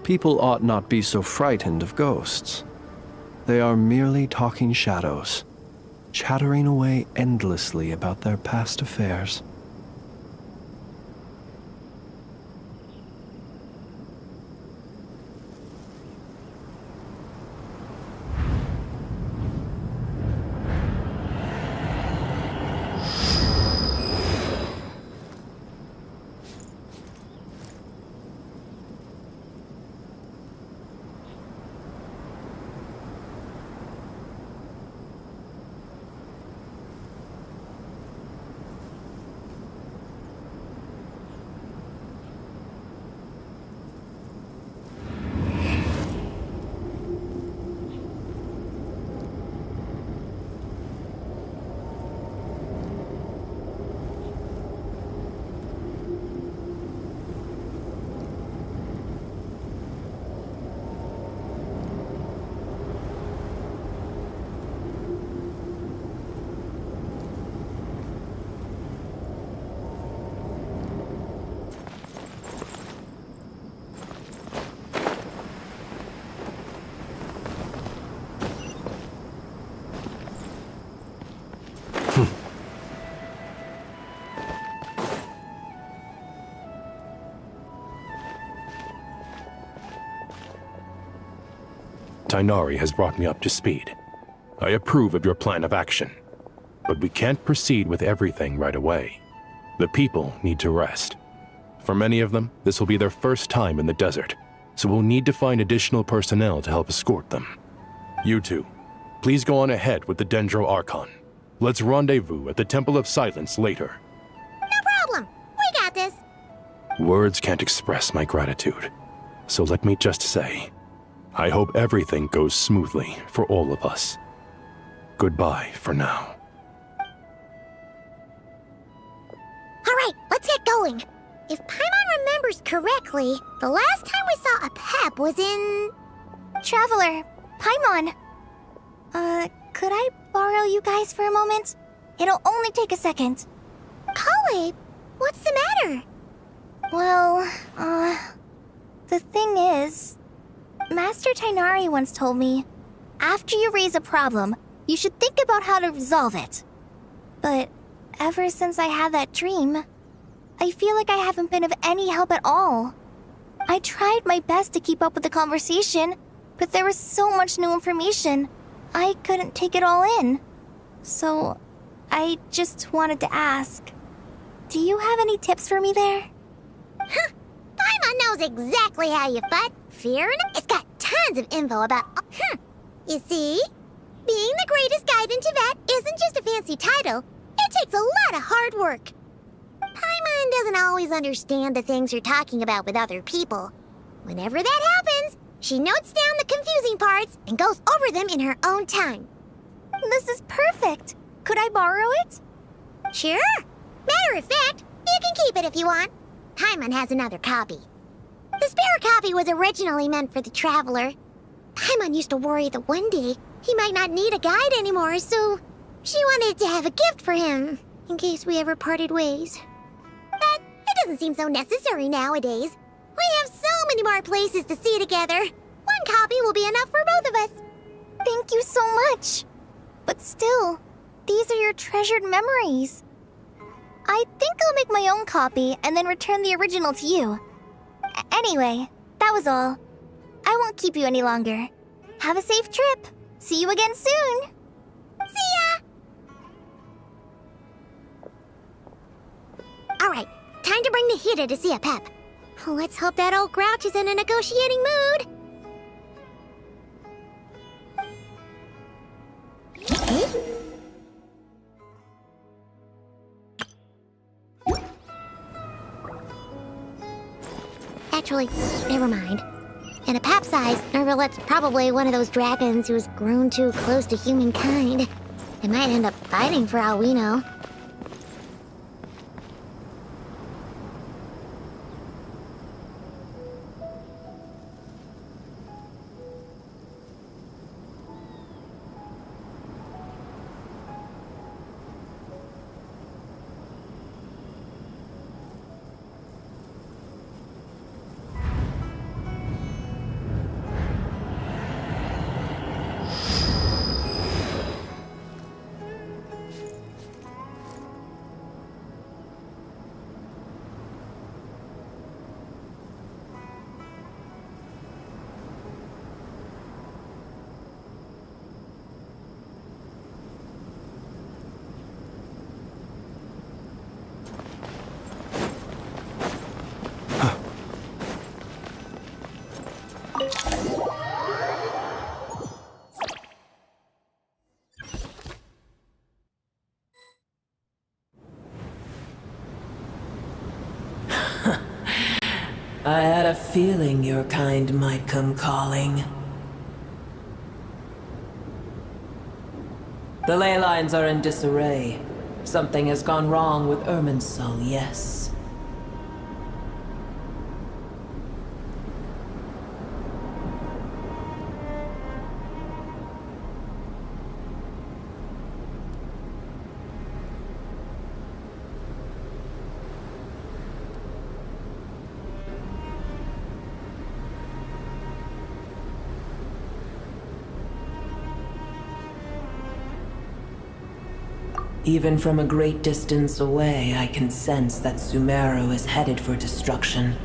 People ought not be so frightened of ghosts. They are merely talking shadows, chattering away endlessly about their past affairs. Tighnari has brought me up to speed. I approve of your plan of action. But we can't proceed with everything right away. The people need to rest. For many of them, this will be their first time in the desert, so we'll need to find additional personnel to help escort them. You two, please go on ahead with the Dendro Archon. Let's rendezvous at the Temple of Silence later. No problem. We got this. Words can't express my gratitude, so let me just say, I hope everything goes smoothly for all of us. Goodbye for now. All right, let's get going. If Paimon remembers correctly, the last time we saw a Pep was in... Traveler, Paimon. Could I borrow you guys for a moment? It'll only take a second. Kale, what's the matter? Well, the thing is, Master Tainari once told me, after you raise a problem, you should think about how to resolve it. But ever since I had that dream, I feel like I haven't been of any help at all. I tried my best to keep up with the conversation, but there was so much new information, I couldn't take it all in. So, I just wanted to ask, do you have any tips for me there? Huh. Paimon knows exactly how you fight. Fear enough. It's got tons of info about... You see? Being the greatest guide in Tibet isn't just a fancy title. It takes a lot of hard work. Paimon doesn't always understand the things you're talking about with other people. Whenever that happens, she notes down the confusing parts and goes over them in her own time. This is perfect. Could I borrow it? Sure. Matter of fact, you can keep it if you want. Paimon has another copy. The spare copy was originally meant for the traveler. Paimon used to worry that one day he might not need a guide anymore, so she wanted to have a gift for him, in case we ever parted ways. But it doesn't seem so necessary nowadays. We have so many more places to see together. One copy will be enough for both of us. Thank you so much. But still, these are your treasured memories. I think I'll make my own copy and then return the original to you. Anyway, that was all. I won't keep you any longer. Have a safe trip. See you again soon. See ya! Alright, time to bring the Hida to see a Pep. Let's hope that old grouch is in a negotiating mood. Actually, never mind. In a pap size, Nervalet's probably one of those dragons who's grown too close to humankind. They might end up fighting for all we know. I had a feeling your kind might come calling. The ley lines are in disarray. Something has gone wrong with Irminsul, yes. Even from a great distance away, I can sense that Sumeru is headed for destruction.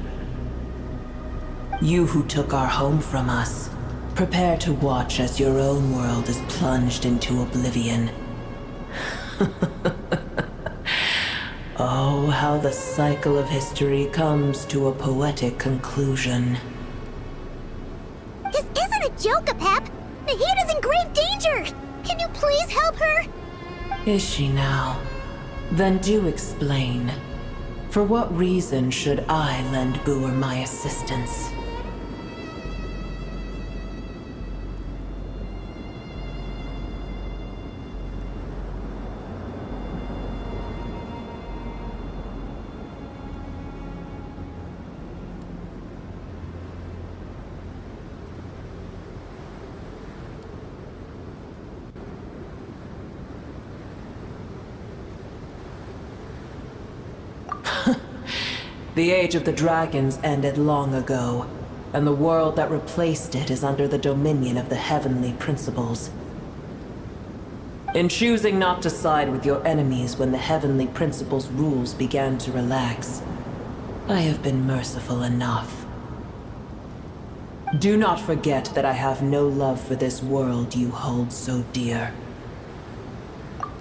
You who took our home from us, prepare to watch as your own world is plunged into oblivion. Oh, how the cycle of history comes to a poetic conclusion. This isn't a joke, Apep! Nahida's in grave danger! Can you please help her? Is she now? Then do explain. For what reason should I lend Boer my assistance? The age of the dragons ended long ago, and the world that replaced it is under the dominion of the heavenly principles. In choosing not to side with your enemies when the heavenly principles' rules began to relax, I have been merciful enough. Do not forget that I have no love for this world you hold so dear.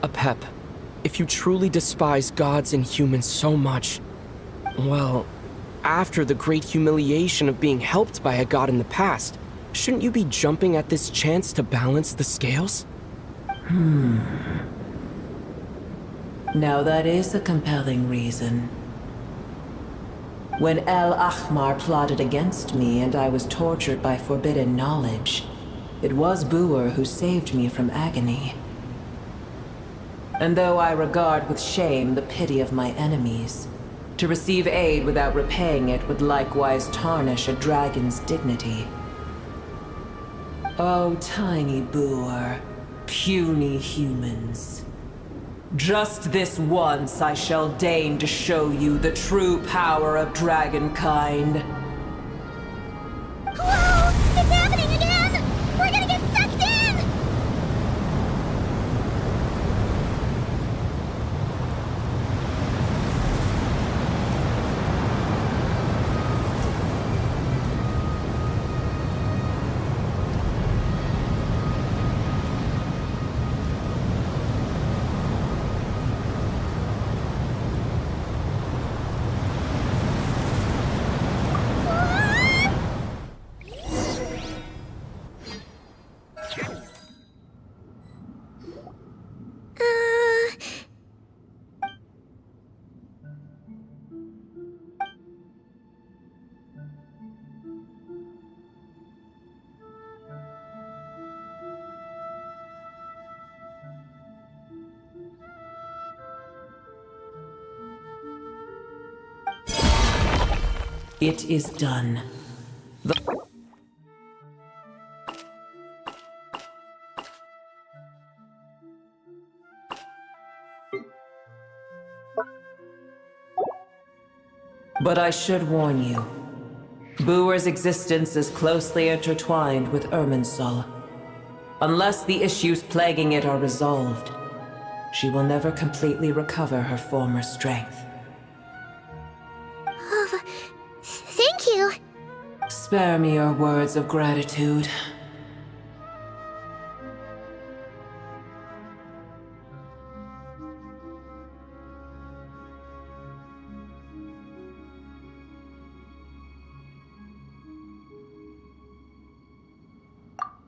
Apep, if you truly despise gods and humans so much, well, after the great humiliation of being helped by a god in the past, shouldn't you be jumping at this chance to balance the scales? Now that is a compelling reason. When El Ahmar plotted against me and I was tortured by forbidden knowledge, it was Buer who saved me from agony. And though I regard with shame the pity of my enemies, to receive aid without repaying it would likewise tarnish a dragon's dignity. Oh, tiny Buer, puny humans. Just this once I shall deign to show you the true power of dragonkind. Whoa! It's happening again! We're gonna get sucked in! It is done. But I should warn you. Buer's existence is closely intertwined with Irminsul. Unless the issues plaguing it are resolved, she will never completely recover her former strength. Thank you. Spare me your words of gratitude.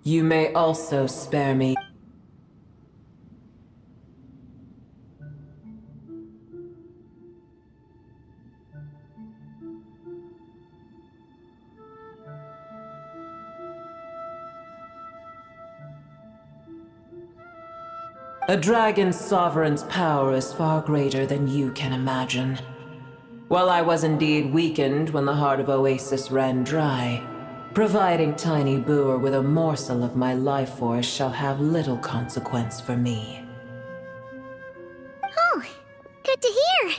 You may also spare me. A dragon's sovereign's power is far greater than you can imagine. While I was indeed weakened when the heart of Oasis ran dry, providing Tiny Buer with a morsel of my life force shall have little consequence for me. Oh, good to hear.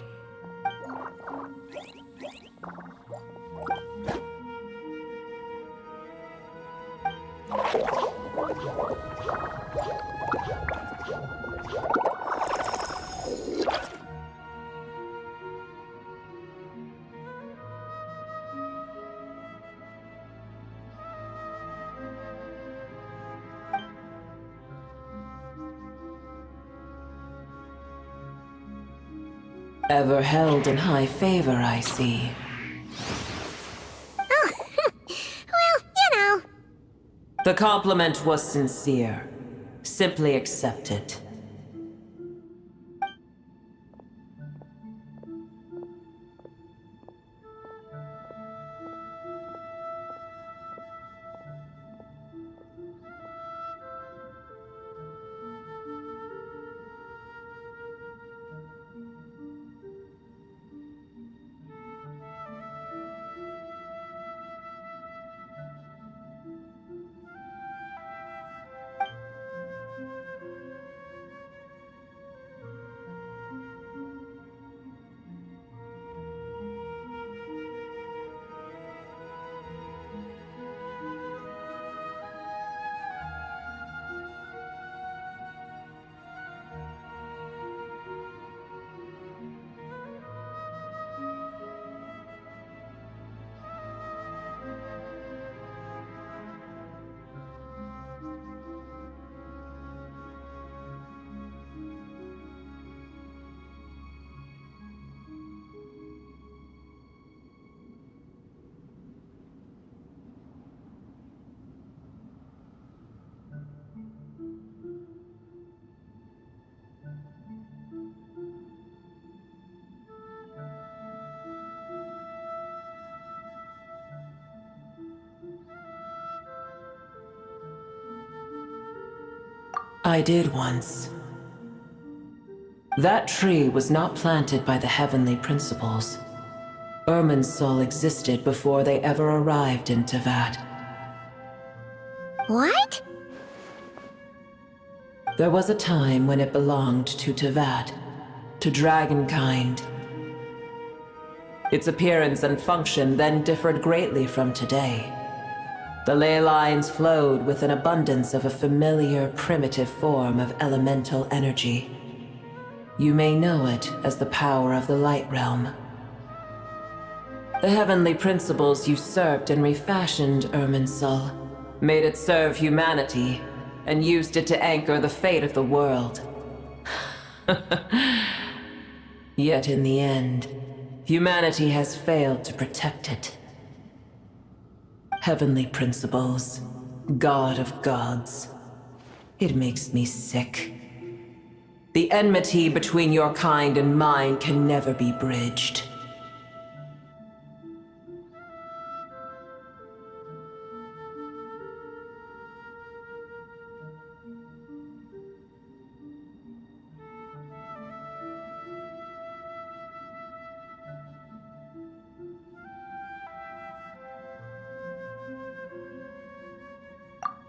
Ever held in high favor, I see. Oh, well, you know. The compliment was sincere. Simply accept it. I did once. That tree was not planted by the heavenly principles. Irminsul existed before they ever arrived in Tevat. What? There was a time when it belonged to Tevat, to dragonkind. Its appearance and function then differed greatly from today. The ley lines flowed with an abundance of a familiar, primitive form of elemental energy. You may know it as the power of the Light Realm. The heavenly principles usurped and refashioned Irminsul, made it serve humanity, and used it to anchor the fate of the world. Yet in the end, humanity has failed to protect it. Heavenly principles, God of gods. It makes me sick. The enmity between your kind and mine can never be bridged.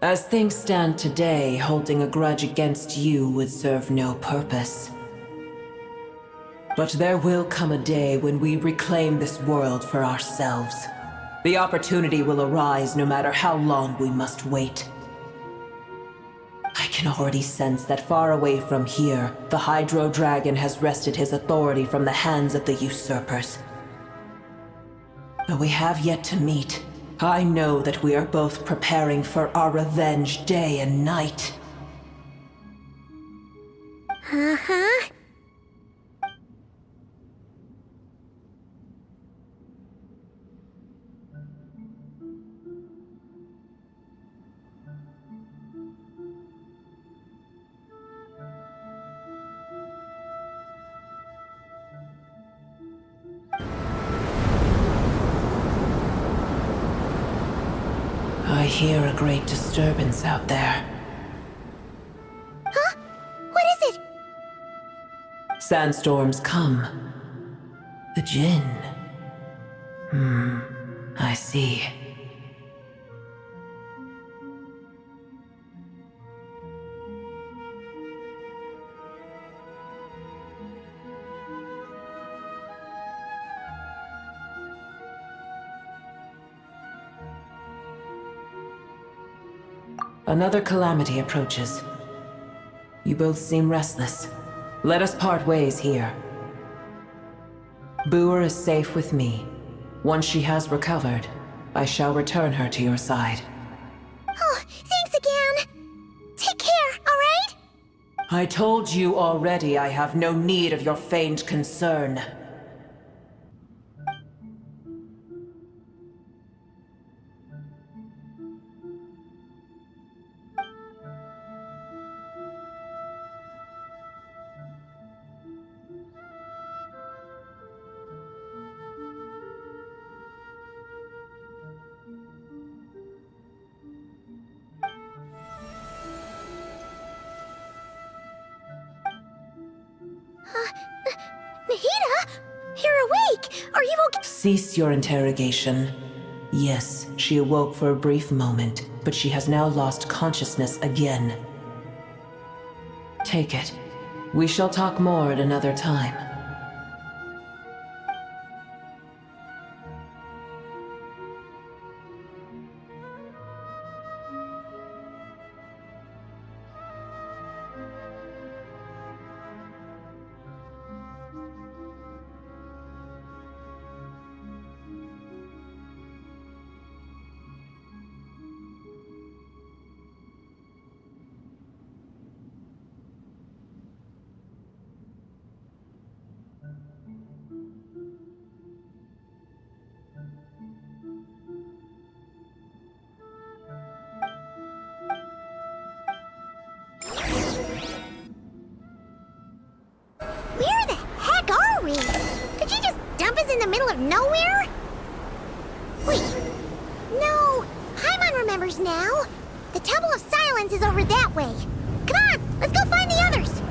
As things stand today, holding a grudge against you would serve no purpose. But there will come a day when we reclaim this world for ourselves. The opportunity will arise no matter how long we must wait. I can already sense that far away from here, the Hydro Dragon has wrested his authority from the hands of the usurpers. Though we have yet to meet, I know that we are both preparing for our revenge day and night. Uh-huh. I hear a great disturbance out there. Huh? What is it? Sandstorms come. The Jinn. I see. Another calamity approaches. You both seem restless. Let us part ways here. Booer is safe with me. Once she has recovered, I shall return her to your side. Oh, thanks again. Take care, alright? I told you already I have no need of your feigned concern. Nahida? You're awake! Are you okay? Cease your interrogation. Yes, she awoke for a brief moment, but she has now lost consciousness again. Take it. We shall talk more at another time. Where the heck are we? Did you just dump us in the middle of nowhere? Wait. No. Paimon remembers now. The Temple of Silence is over that way. Come on, Let's go find the others!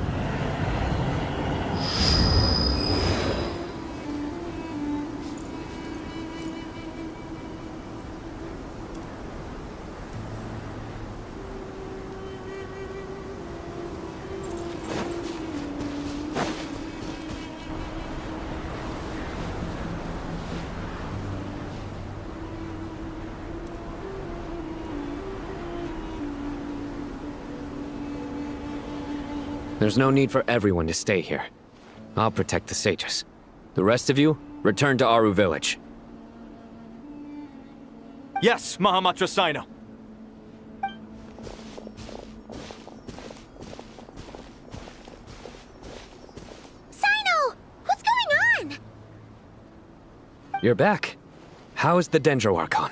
There's no need for everyone to stay here. I'll protect the sages. The rest of you, return to Aru village. Yes, Mahamatra Sino. Sino! What's going on? You're back. How is the Dendro Archon?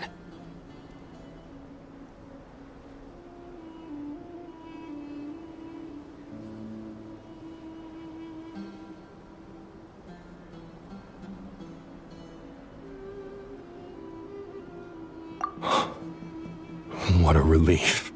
What a relief.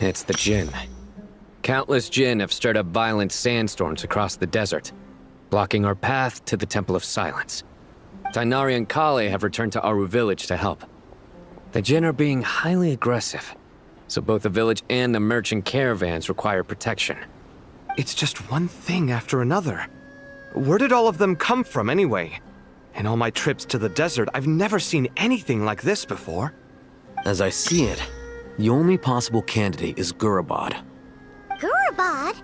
It's the Jinn. Countless Jinn have stirred up violent sandstorms across the desert, blocking our path to the Temple of Silence. Tighnari and Kale have returned to Aru village to help. The Jinn are being highly aggressive, so both the village and the merchant caravans require protection. It's just one thing after another. Where did all of them come from anyway? In all my trips to the desert, I've never seen anything like this before. As I see it, the only possible candidate is Gurabad. Gurabad?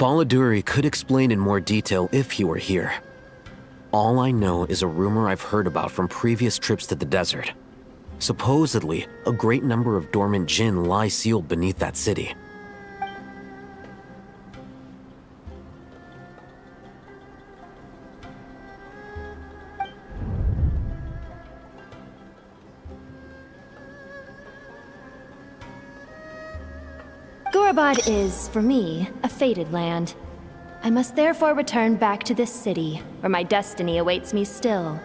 Baladuri could explain in more detail if he were here. All I know is a rumor I've heard about from previous trips to the desert. Supposedly, a great number of dormant Jinn lie sealed beneath that city. Gurabad is, for me, a fated land. I must therefore return back to this city, where my destiny awaits me still.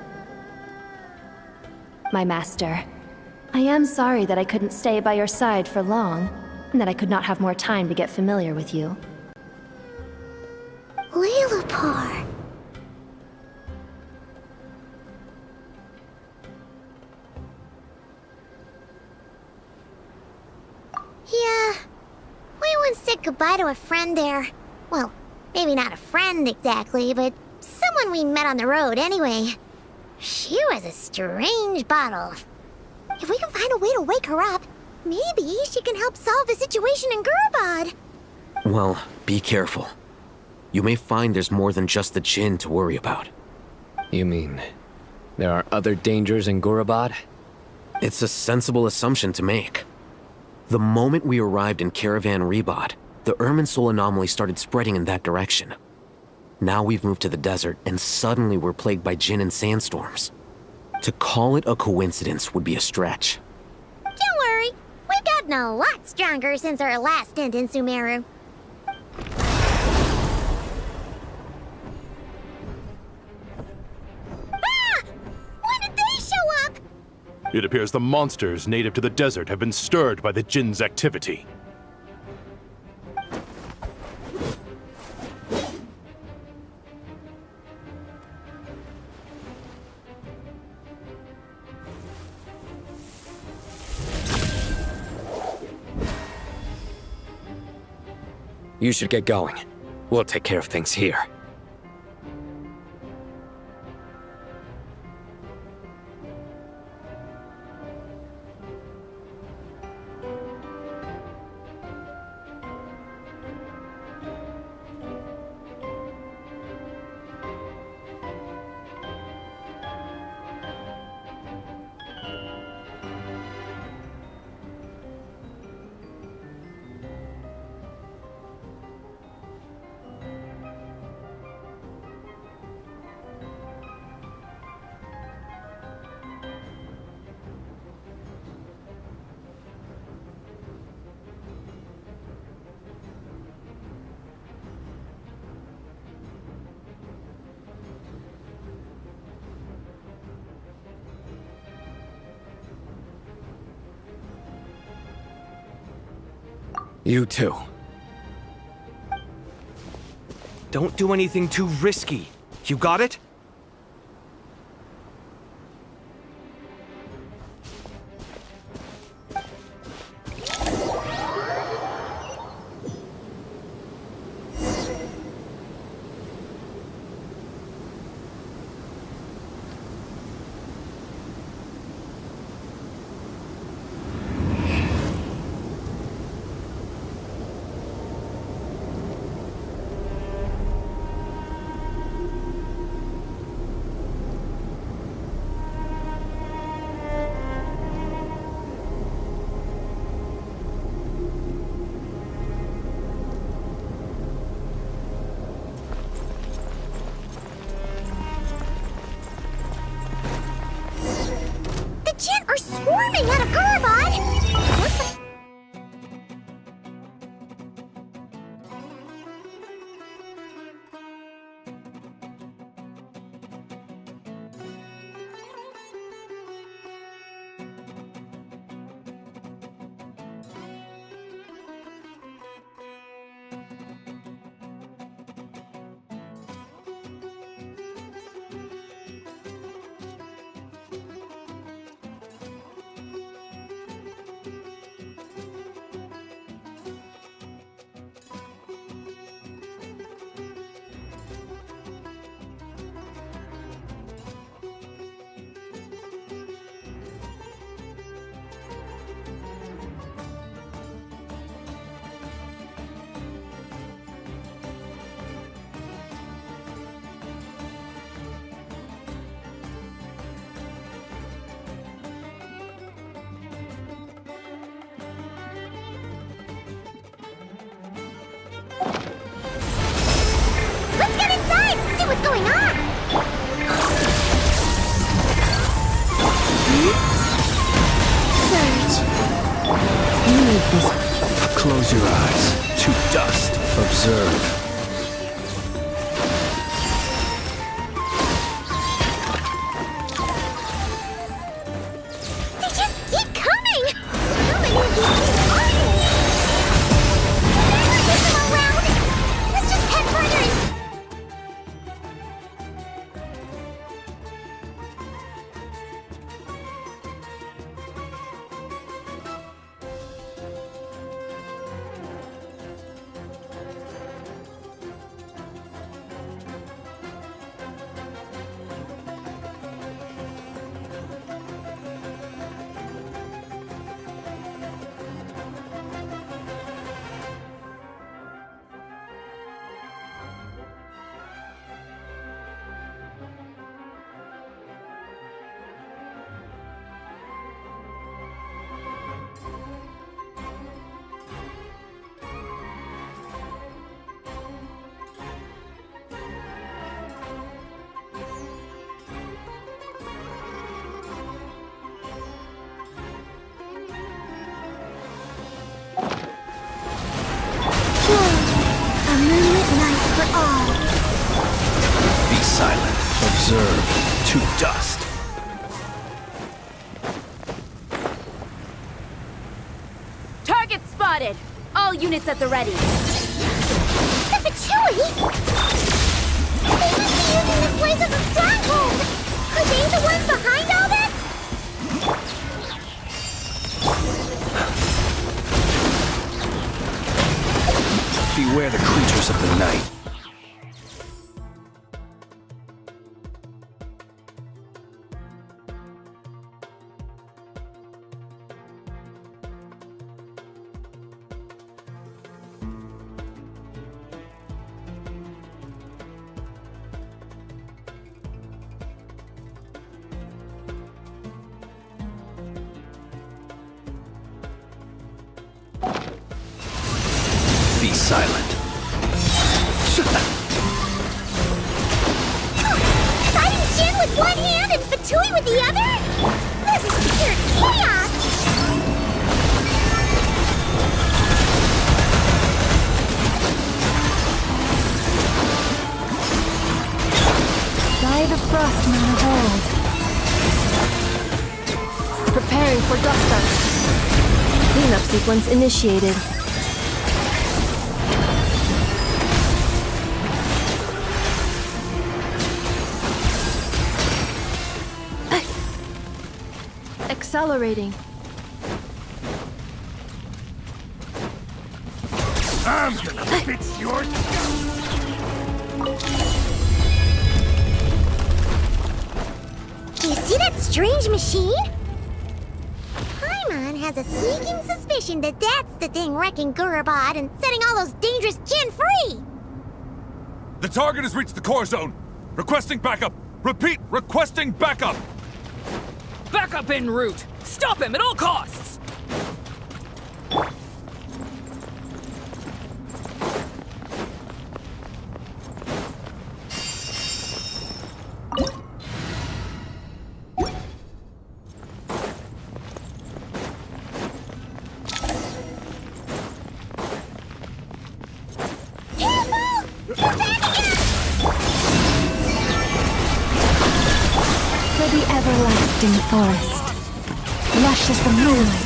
My master, I am sorry that I couldn't stay by your side for long, and that I could not have more time to get familiar with you. Lalapar. Yeah, we once said goodbye to a friend there. Well, maybe not a friend exactly, but someone we met on the road anyway. She was a strange bottle. If we can find a way to wake her up, maybe she can help solve the situation in Gurabad. Well, be careful. You may find there's more than just the Jinn to worry about. You mean there are other dangers in Gurabad? It's a sensible assumption to make. The moment we arrived in Caravan Rebad, the Irminsul anomaly started spreading in that direction. Now we've moved to the desert, and suddenly we're plagued by Jinn and sandstorms. To call it a coincidence would be a stretch. Don't worry, we've gotten a lot stronger since our last stint in Sumeru. Ah! When did they show up? It appears the monsters native to the desert have been stirred by the Jinn's activity. You should get going. We'll take care of things here. You too. Don't do anything too risky. You got it? Swarming out of Gurabad! What's going on? Surge. You need this. Close your eyes. To dust. Observe. They just keep coming! How many of these things are there? Never get them around! Let's just head further and... silent. Observe. To dust. Target spotted! All units at the ready. The Fatui! They must be using this place as a stronghold! Are they the ones behind all this? Beware the creatures of the night. Be silent. Fighting Jin with one hand and Fatui with the other? This is pure chaos! Dive of Frostman of old. Preparing for dust up. Cleanup sequence initiated. Accelerating. I'm gonna fix your... Do you see that strange machine? Paimon has a sneaking suspicion that that's the thing wrecking Gurabad and setting all those dangerous Jin free! The target has reached the core zone. Requesting backup. Repeat, requesting backup. Backup en route! Stop him at all costs! For the everlasting forest, lush as the moonlight.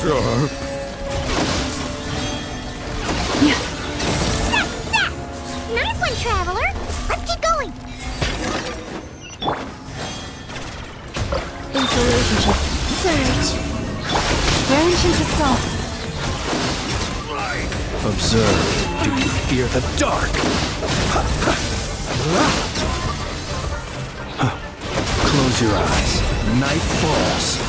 Sure. Nice one, Traveler! Let's keep going! Installation. Surge. Branch into salt. Observe. Do you fear the dark? Close your eyes. Night falls.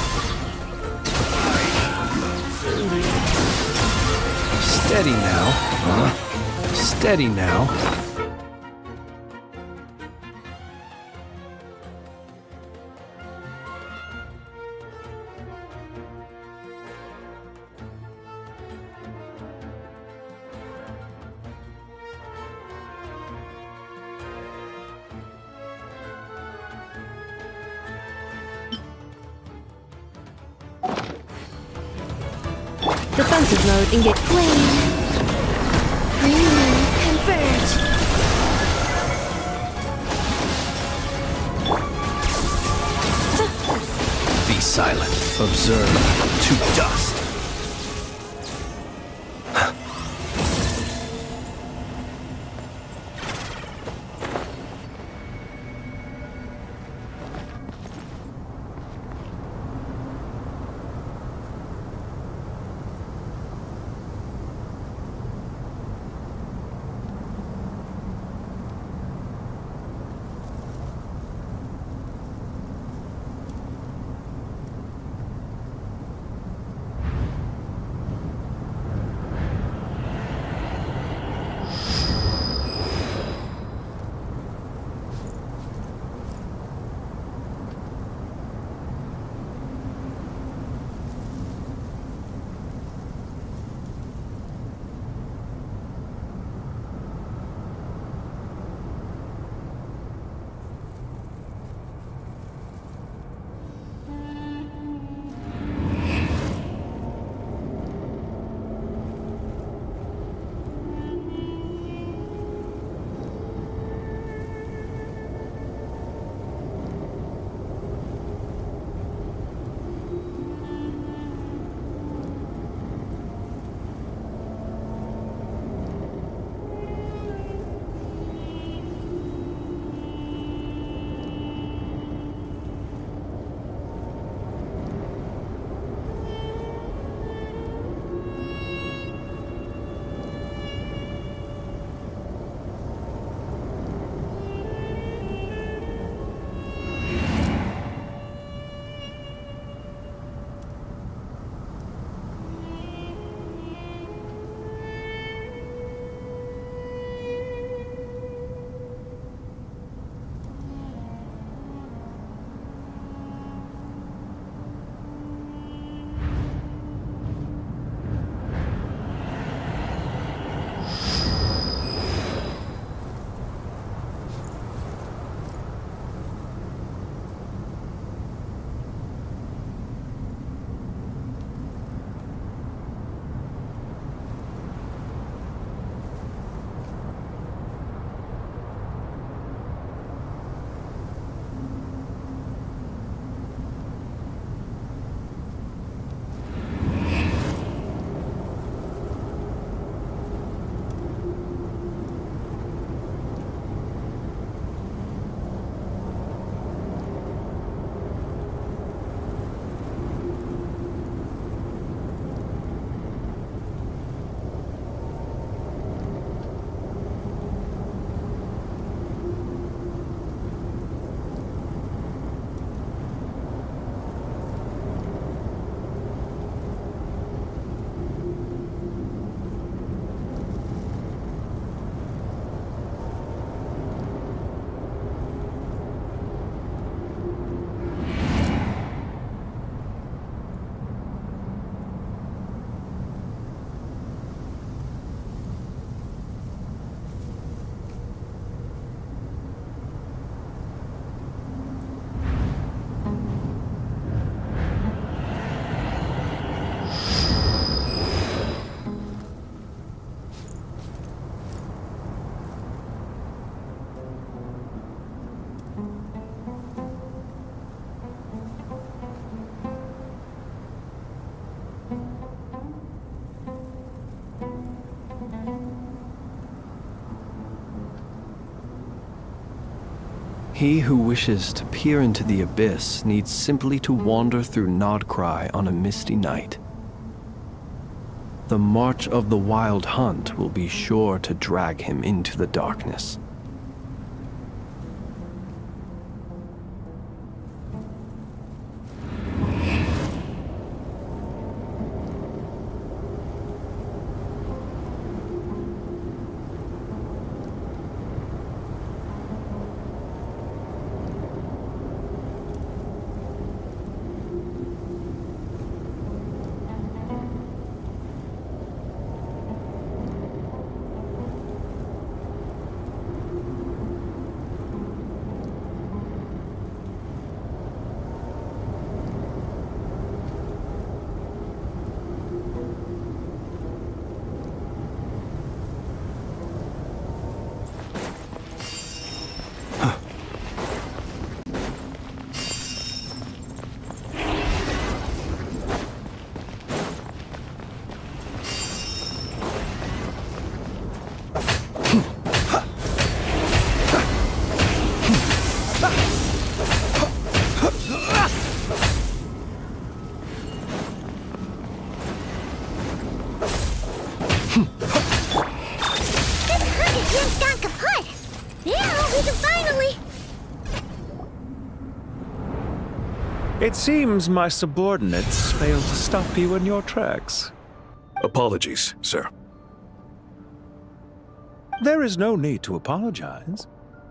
Steady now. Steady now. Defensive mode engage. Flame. Green moons converge. Be silent. Observe. To dust. He who wishes to peer into the abyss needs simply to wander through Nodcry on a misty night. The march of the Wild Hunt will be sure to drag him into the darkness. It seems my subordinates failed to stop you in your tracks. Apologies, sir. There is no need to apologize.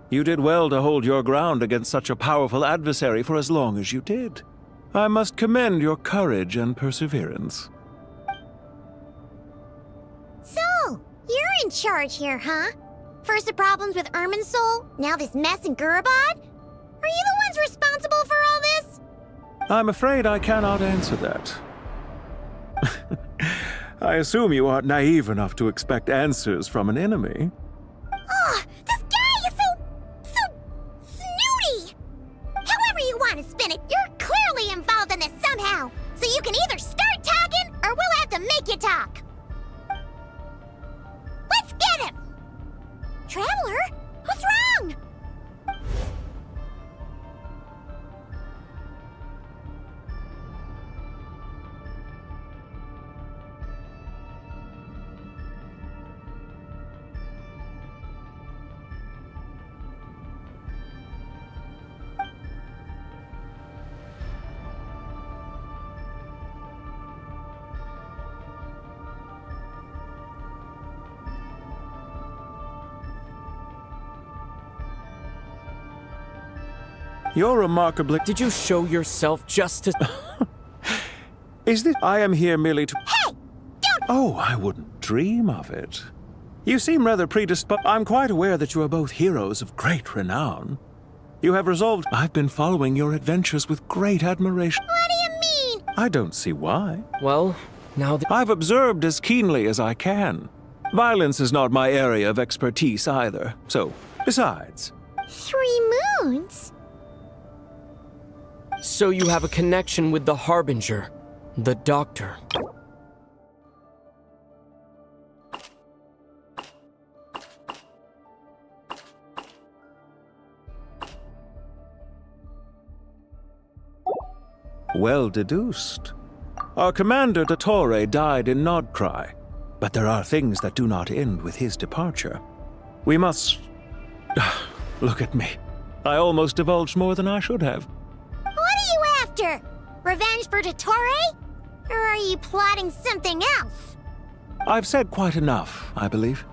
You did well to hold your ground against such a powerful adversary for as long as you did. I must commend your courage and perseverance. So, you're in charge here, huh? First the problems with Irminsul, now this mess in Gurabad? Are you the ones responsible for all this? I'm afraid I cannot answer that. I assume you aren't naive enough to expect answers from an enemy. Oh, this guy is so snooty! However you want to spin it, you're clearly involved in this somehow. So you can either start talking, or we'll have to make you talk. Let's get him! Traveler? What's wrong? You're remarkably— Did you show yourself just to— Is this— I am here merely to— Hey! Don't— Oh, I wouldn't dream of it. You seem rather predisposed— I'm quite aware that you are both heroes of great renown. You have resolved— I've been following your adventures with great admiration. What do you mean? I don't see why. Well, now that— I've observed as keenly as I can. Violence is not my area of expertise either, so, besides— 3 moons? So you have a connection with the Harbinger, the Doctor. Well deduced. Our commander, Dottore, died in Nodcry, but there are things that do not end with his departure. We must— Look at me. I almost divulged more than I should have. What are you after? Revenge for Dottore? Or are you plotting something else? I've said quite enough, I believe.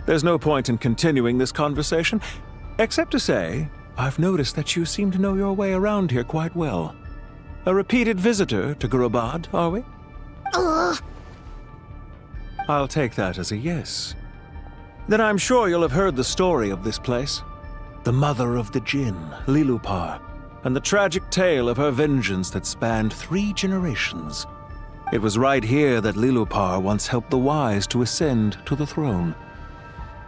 There's no point in continuing this conversation, except to say, I've noticed that you seem to know your way around here quite well. A repeated visitor to Gurabad, are we? Ugh. I'll take that as a yes. Then I'm sure you'll have heard the story of this place. The mother of the Jinn, Lilupar, and the tragic tale of her vengeance that spanned 3 generations. It was right here that Lilupar once helped the wise to ascend to the throne.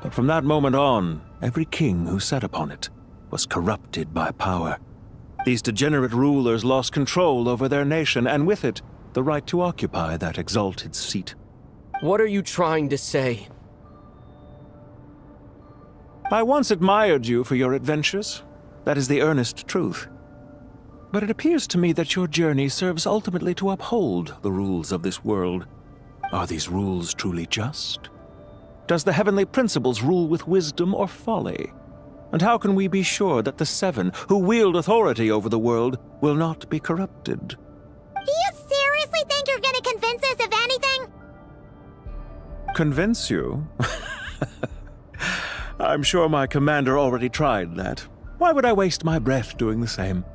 But from that moment on, every king who sat upon it was corrupted by power. These degenerate rulers lost control over their nation, and with it, the right to occupy that exalted seat. What are you trying to say? I once admired you for your adventures. That is the earnest truth. But it appears to me that your journey serves ultimately to uphold the rules of this world. Are these rules truly just? Does the heavenly principles rule with wisdom or folly? And how can we be sure that the 7 who wield authority over the world will not be corrupted? Do you seriously think you're gonna convince us of anything? Convince you? I'm sure my commander already tried that. Why would I waste my breath doing the same?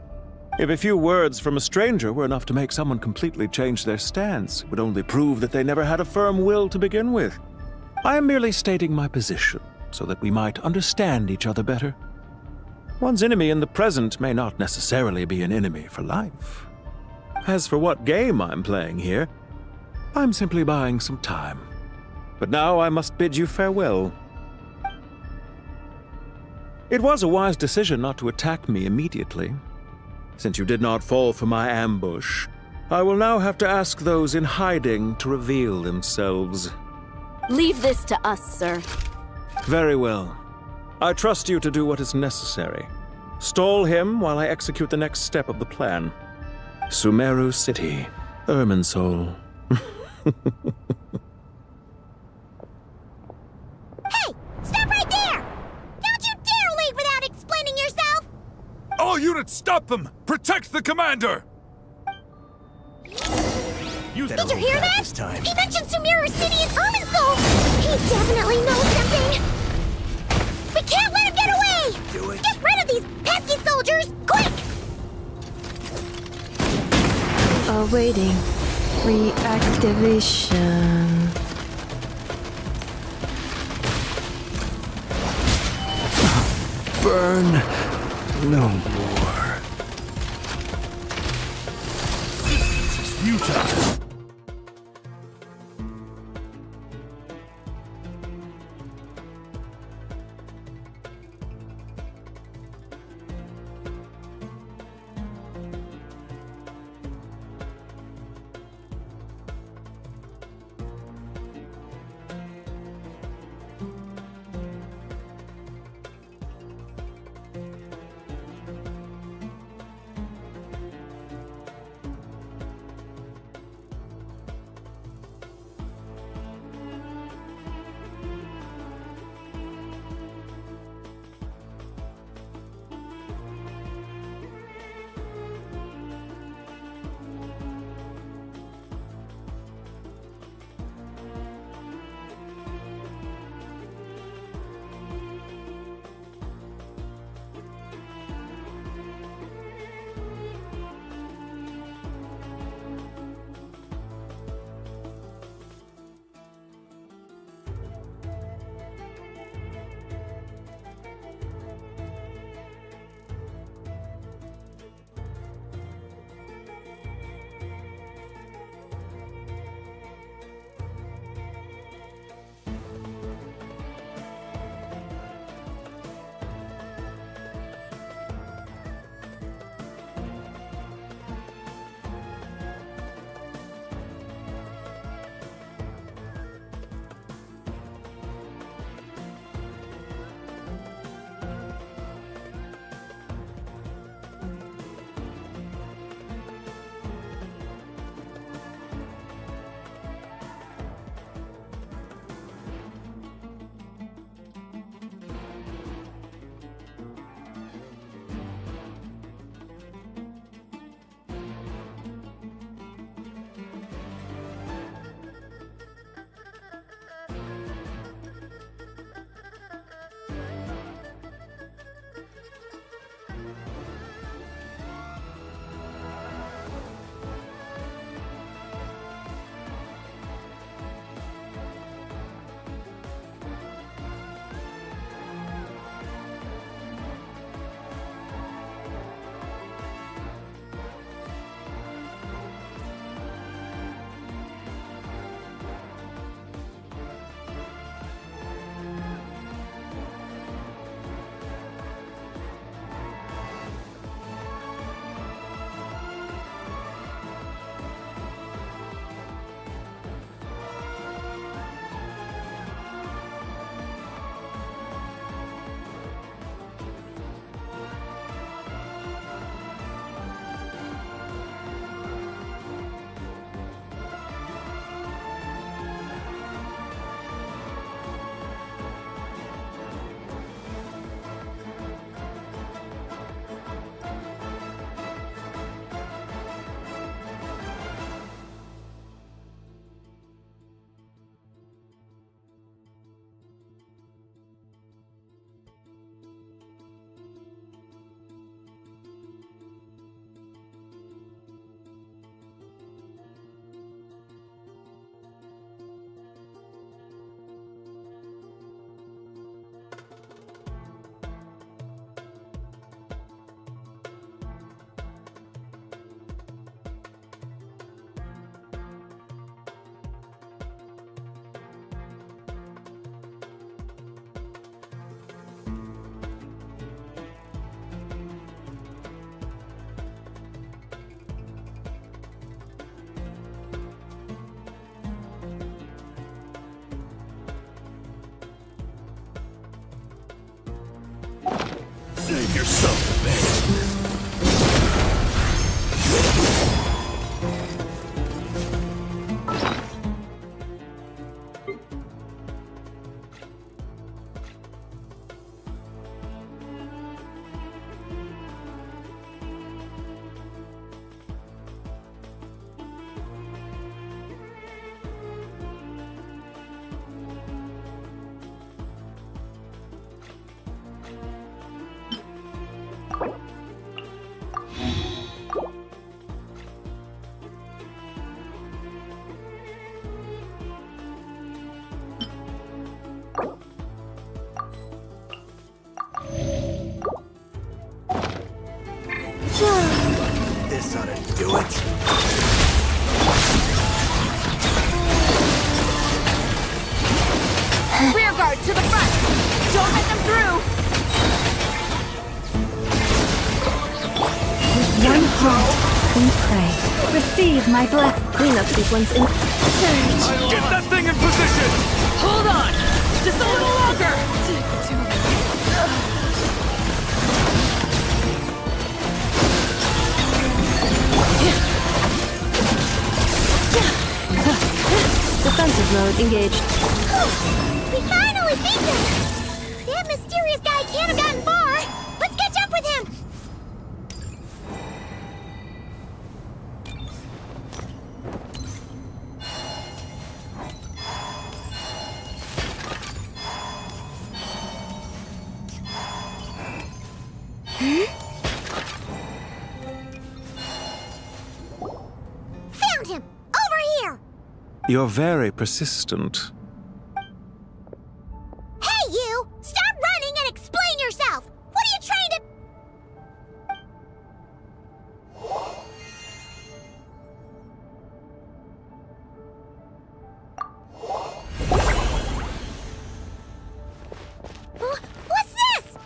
If a few words from a stranger were enough to make someone completely change their stance, it would only prove that they never had a firm will to begin with. I am merely stating my position, so that we might understand each other better. One's enemy in the present may not necessarily be an enemy for life. As for what game I'm playing here, I'm simply buying some time. But now I must bid you farewell. It was a wise decision not to attack me immediately. Since you did not fall for my ambush, I will now have to ask those in hiding to reveal themselves. Leave this to us, sir. Very well. I trust you to do what is necessary. Stall him while I execute the next step of the plan. Sumeru City, Irminsul. Hey! Stop right there! Don't you dare leave without explaining yourself! All units, stop them! Protect the commander! Did you hear that? He mentioned Sumeru City and Irminsul! He definitely knows something! We can't let him get away! Do it. Get rid of these pesky soldiers, quick! Awaiting reactivation. Burn no more. This is futile. This ought to do it. Rear guard to the front! Don't let them through! With one heart, we pray. Receive my blessing. Cleanup sequence in surge. Get that thing in position! Hold on! Just a little longer! Defensive mode engaged. We finally beat them! That mysterious guy can't have gotten far! Let's catch up with him! Found him! Over here! You're very persistent. Hey, you! Stop running and explain yourself! What are you trying to... What's this?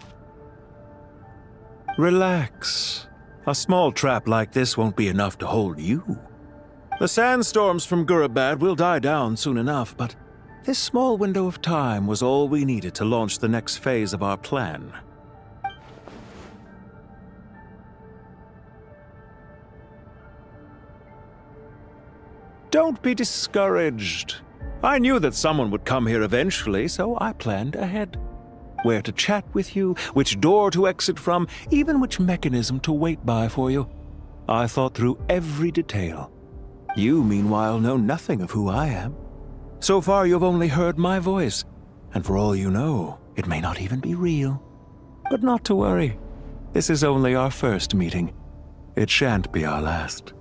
Relax. A small trap like this won't be enough to hold you. The sandstorms from Gurabad will die down soon enough, but this small window of time was all we needed to launch the next phase of our plan. Don't be discouraged. I knew that someone would come here eventually, so I planned ahead. Where to chat with you, which door to exit from, even which mechanism to wait by for you. I thought through every detail. You, meanwhile, know nothing of who I am. So far, you've only heard my voice, and for all you know, it may not even be real. But not to worry. This is only our first meeting. It shan't be our last.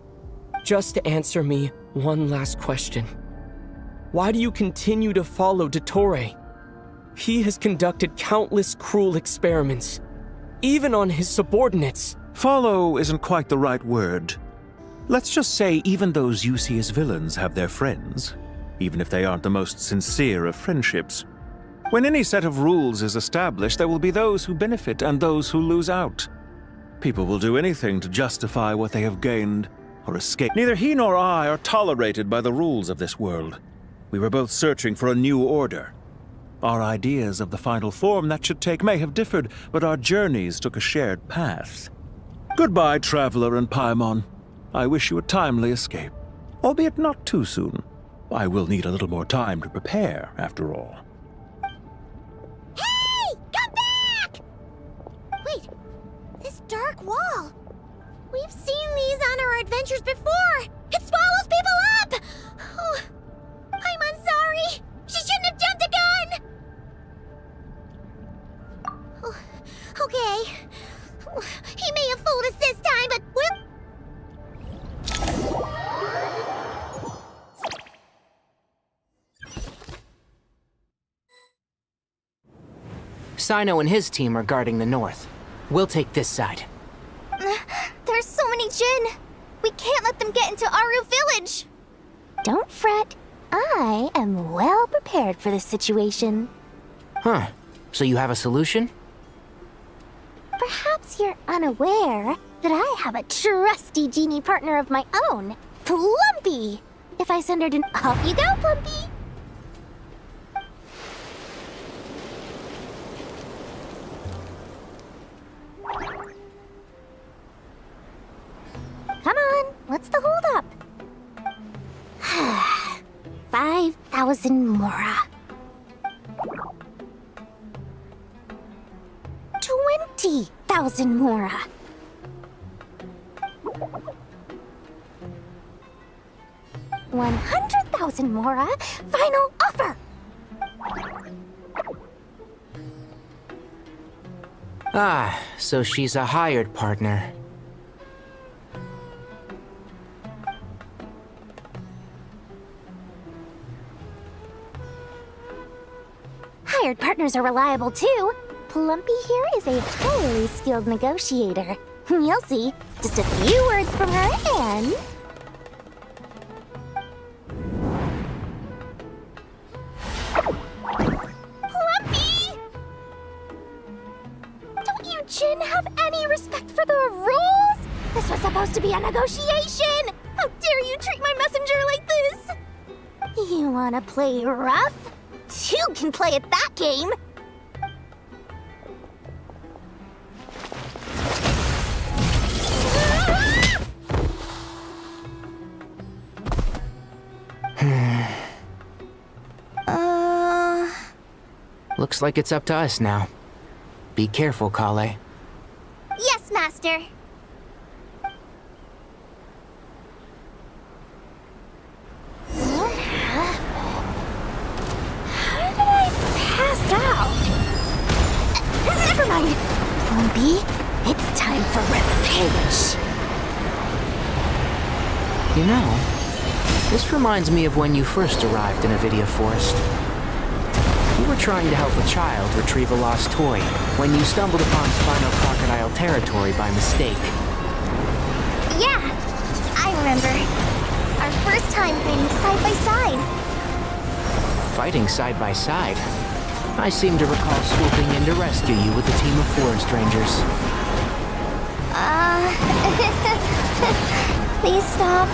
Just answer me one last question. Why do you continue to follow Dottore? He has conducted countless cruel experiments, even on his subordinates. Follow isn't quite the right word. Let's just say even those you see as villains have their friends, even if they aren't the most sincere of friendships. When any set of rules is established, there will be those who benefit and those who lose out. People will do anything to justify what they have gained or escape. Neither he nor I are tolerated by the rules of this world. We were both searching for a new order. Our ideas of the final form that should take may have differed, but our journeys took a shared path. Goodbye, Traveler and Paimon. I wish you a timely escape, albeit not too soon. I will need a little more time to prepare, after all. Hey! Come back! Wait, this dark wall. We've seen these on our adventures before. It swallows people up! Oh, I'm sorry. She shouldn't have jumped a gun! Oh, okay. He may have fooled us this time, but we'll... Sino and his team are guarding the north. We'll take this side. There's so many Jin. We can't let them get into Aru Village. Don't fret. I am well prepared for this situation. Huh. So you have a solution? Perhaps you're unaware that I have a trusty genie partner of my own, Plumpy. If I send her an off you go, Plumpy. Come on, what's the holdup? 5,000 Mora. 20,000 Mora. 100,000 Mora. Final offer. Ah, so she's a hired partner. Hired partners are reliable too. Plumpy here is a highly skilled negotiator. You'll see. Just a few words from her and... Fluffy! Don't you, Jin, have any respect for the rules? This was supposed to be a negotiation! How dare you treat my messenger like this? You wanna play rough? Two can play at that game! Looks like it's up to us now. Be careful, Kale. Yes, Master. How did I pass out? Never mind. Plan B, it's time for revenge. You know, this reminds me of when you first arrived in Avidia Forest. You were trying to help a child retrieve a lost toy when you stumbled upon Spinal Crocodile territory by mistake. Yeah, I remember. Our first time fighting side by side. Fighting side by side? I seem to recall swooping in to rescue you with a team of forest rangers. Please stop.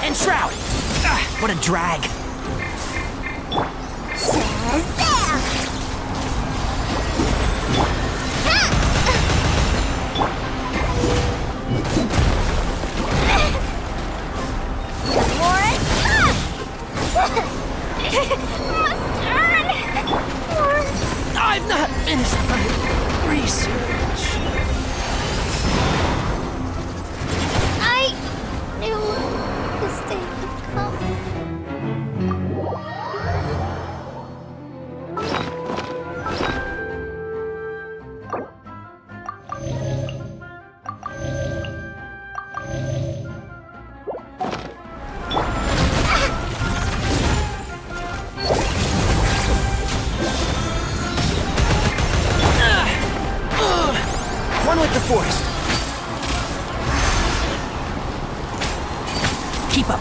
And Shroud! What a drag! I've not finished my research. I knew this day would come. One with the forest. Keep up.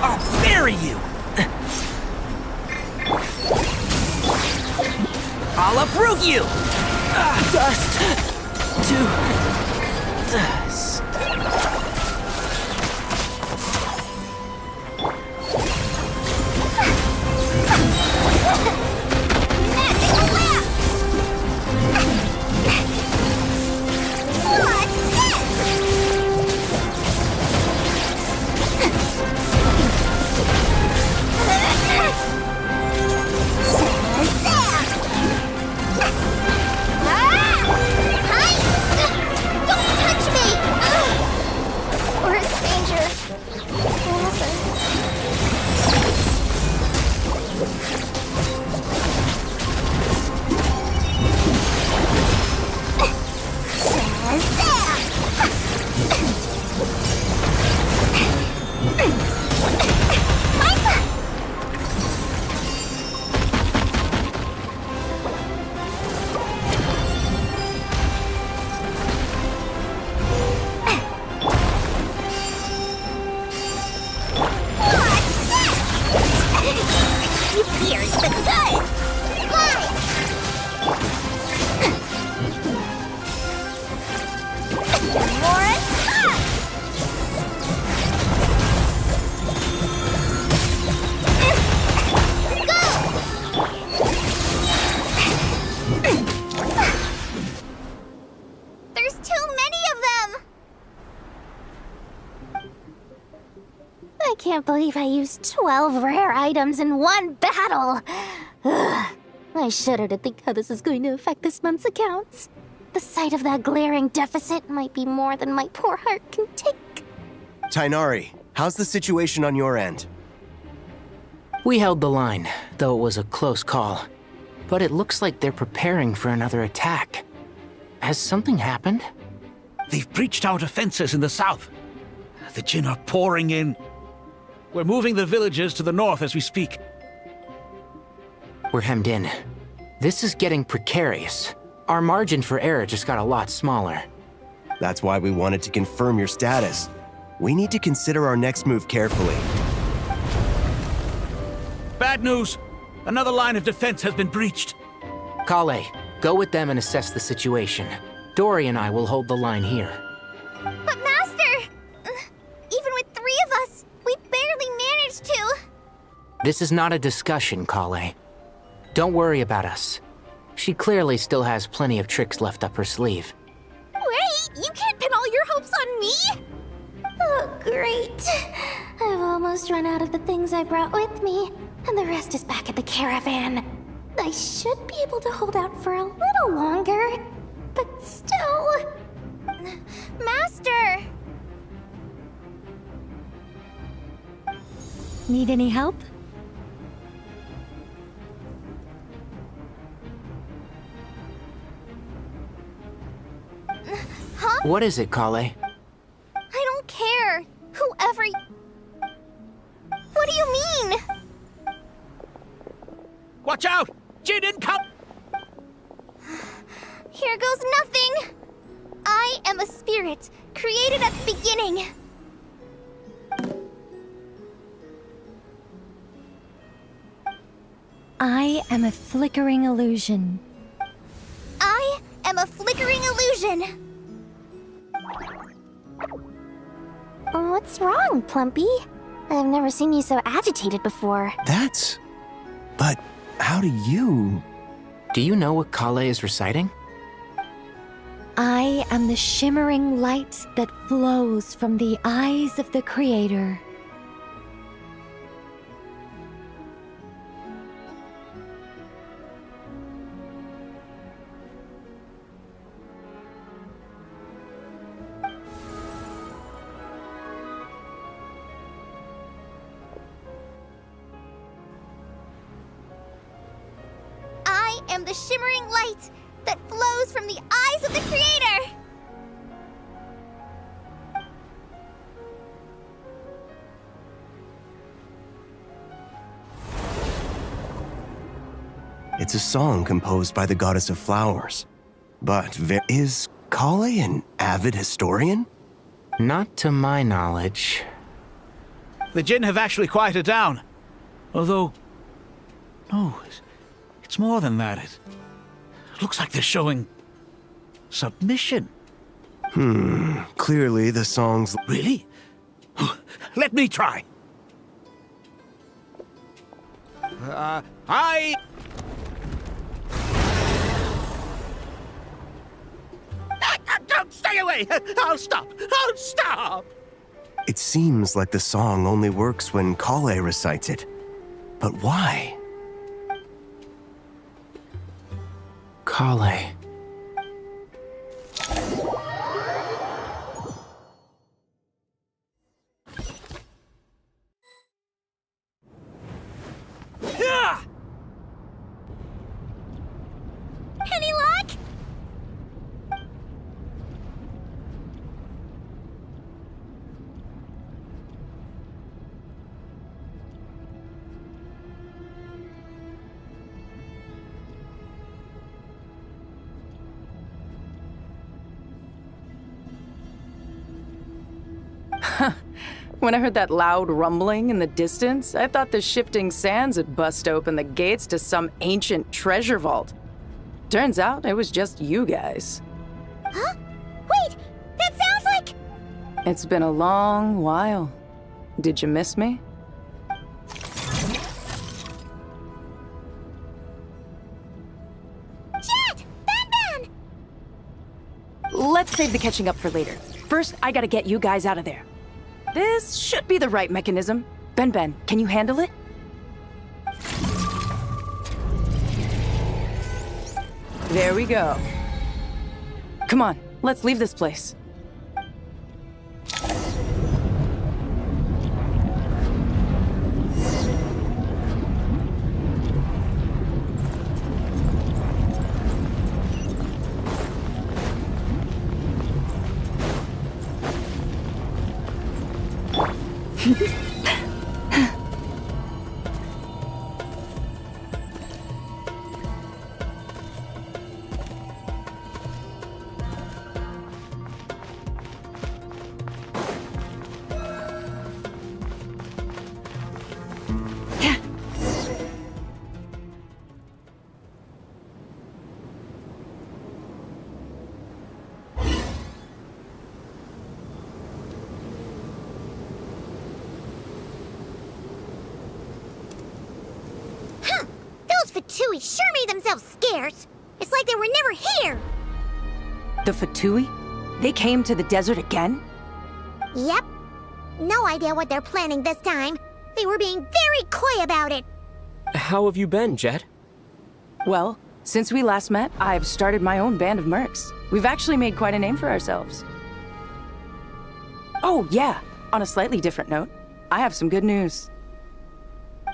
I'll bury you. I'll uproot you. Dust to dust. Don't touch me! I can't believe I used 12 rare items in one battle. Ugh. I shudder to think how this is going to affect this month's accounts. The sight of that glaring deficit might be more than my poor heart can take. Tainari, how's the situation on your end? We held the line, though it was a close call. But it looks like they're preparing for another attack. Has something happened? They've breached our defenses in the south. The Jinn are pouring in. We're moving the villagers to the north as we speak. We're hemmed in. This is getting precarious. Our margin for error just got a lot smaller. That's why we wanted to confirm your status. We need to consider our next move carefully. Bad news! Another line of defense has been breached. Kale, go with them and assess the situation. Dory and I will hold the line here. But Master! Even with 3 of us, we barely managed to. This is not a discussion, Kale. Don't worry about us. She clearly still has plenty of tricks left up her sleeve. Wait, you can't pin all your hopes on me? Oh, great. I've almost run out of the things I brought with me, and the rest is back at the caravan. I should be able to hold out for a little longer, but still... Master! Need any help? Huh? What is it, Kale? I don't care. Whoever... What do you mean? Watch out! Jinn income! Here goes nothing. I am a spirit, created at the beginning. I am a flickering illusion. I am a flickering illusion. What's wrong, Plumpy? I've never seen you so agitated before. But how do you... Do you know what Kale is reciting? I am the shimmering light that flows from the eyes of the Creator. I am the shimmering light that flows from the eyes of the Creator! It's a song composed by the goddess of flowers. But is Kale an avid historian? Not to my knowledge. The Jinn have actually quieted down. Although... No, it's more than that. It looks like they're showing... submission. Clearly the song's... Really? Let me try. Don't stay away! I'll stop! I'll stop! It seems like the song only works when Kale recites it. But why? Kale. Any luck? When I heard that loud rumbling in the distance, I thought the shifting sands had bust open the gates to some ancient treasure vault. Turns out it was just you guys. Huh? Wait! That sounds like... It's been a long while. Did you miss me? Jet! Ban! Let's save the catching up for later. First, I gotta get you guys out of there. This should be the right mechanism. Ben, can you handle it? There we go. Come on, let's leave this place. Fatui sure made themselves scarce. It's like they were never here. The Fatui? They came to the desert again? Yep. No idea what they're planning this time. They were being very coy about it. How have you been, Jet? Well, since we last met, I've started my own band of mercs. We've actually made quite a name for ourselves. Oh, yeah. On a slightly different note, I have some good news.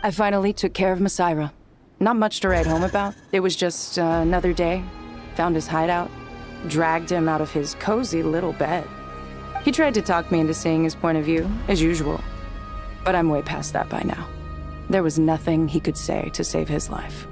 I finally took care of Masaira. Not much to write home about. It was just another day. Found his hideout. Dragged him out of his cozy little bed. He tried to talk me into seeing his point of view, as usual. But I'm way past that by now. There was nothing he could say to save his life.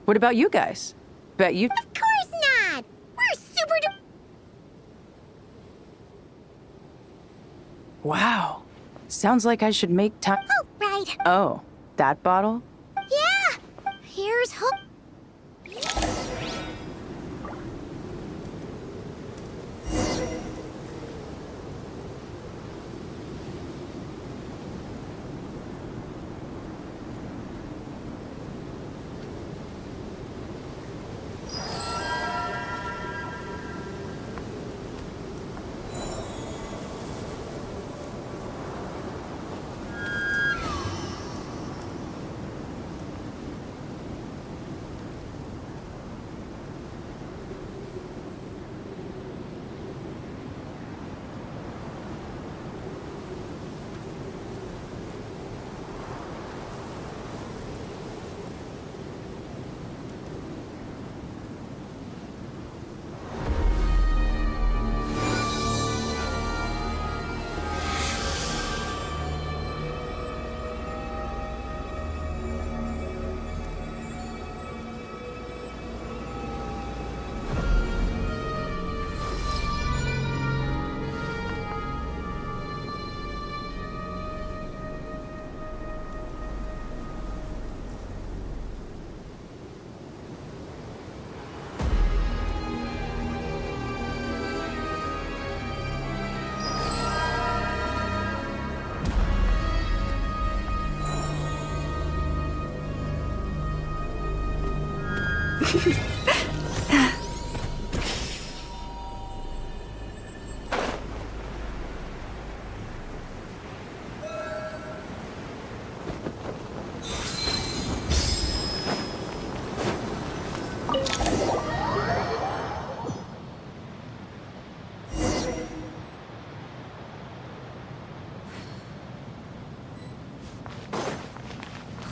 What about you guys? Bet you... Of course not! We're super... Wow. Sounds like I should make time... Oh, right. Oh, that bottle? Yeah! Here's hope.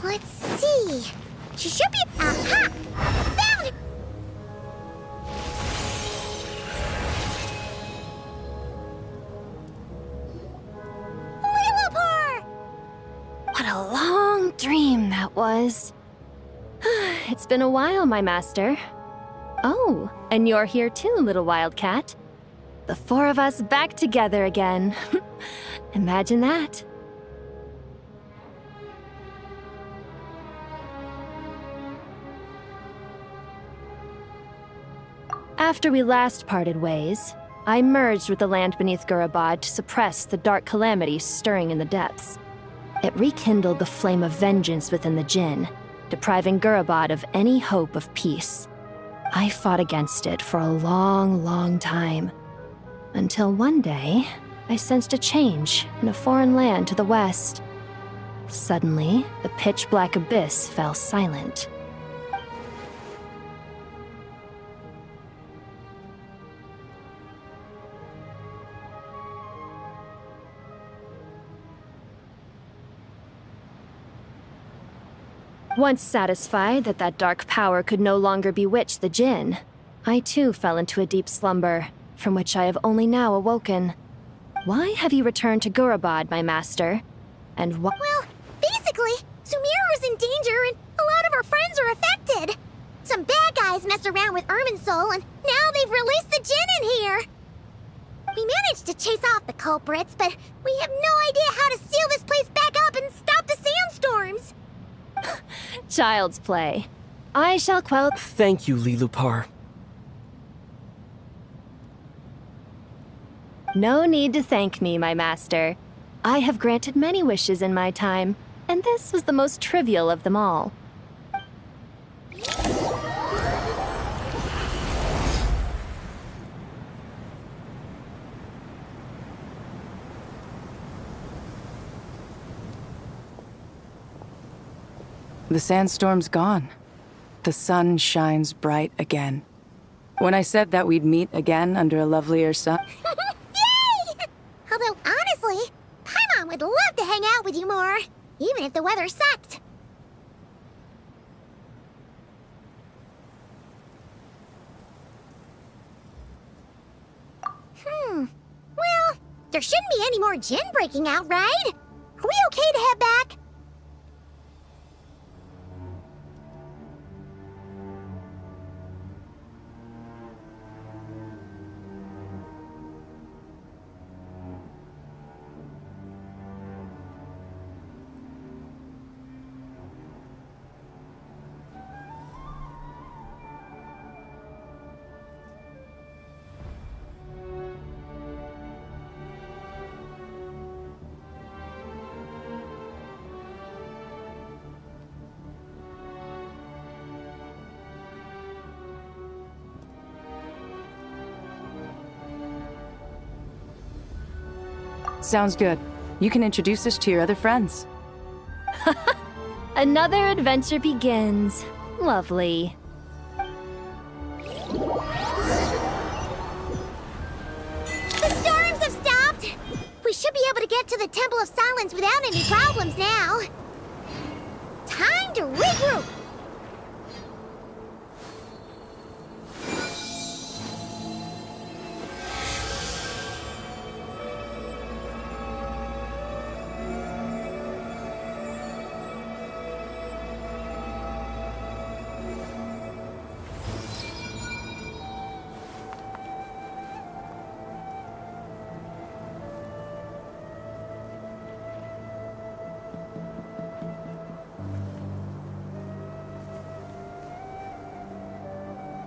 Let's see. She should be... Aha! Found it! Lillipar! What a long dream that was. It's been a while, my master. Oh, and you're here too, little wildcat. The four of us back together again. Imagine that. After we last parted ways, I merged with the land beneath Gurabad to suppress the dark calamity stirring in the depths. It rekindled the flame of vengeance within the Jinn, depriving Gurabad of any hope of peace. I fought against it for a long, long time, until one day, I sensed a change in a foreign land to the west. Suddenly, the pitch-black abyss fell silent. Once satisfied that that dark power could no longer bewitch the Jinn, I too fell into a deep slumber, from which I have only now awoken. Why have you returned to Gurabad, my master? And what? Well, basically, Sumeru's in danger and a lot of our friends are affected. Some bad guys messed around with Irminsul and now they've released the Jinn in here. We managed to chase off the culprits, but we have no idea how to seal this place back up and stop the sandstorms. Child's play. I shall quell... Thank you, Lillipar. No need to thank me, my master. I have granted many wishes in my time, and this was the most trivial of them all. The sandstorm's gone. The sun shines bright again. When I said that we'd meet again under a lovelier sun... Yay! Although, honestly, Paimon would love to hang out with you more, even if the weather sucked. Well, there shouldn't be any more Jinn breaking out, right? Are we okay to head back? Sounds good. You can introduce us to your other friends. Another adventure begins. Lovely. The storms have stopped! We should be able to get to the Temple of Silence without any problems now. Time to regroup!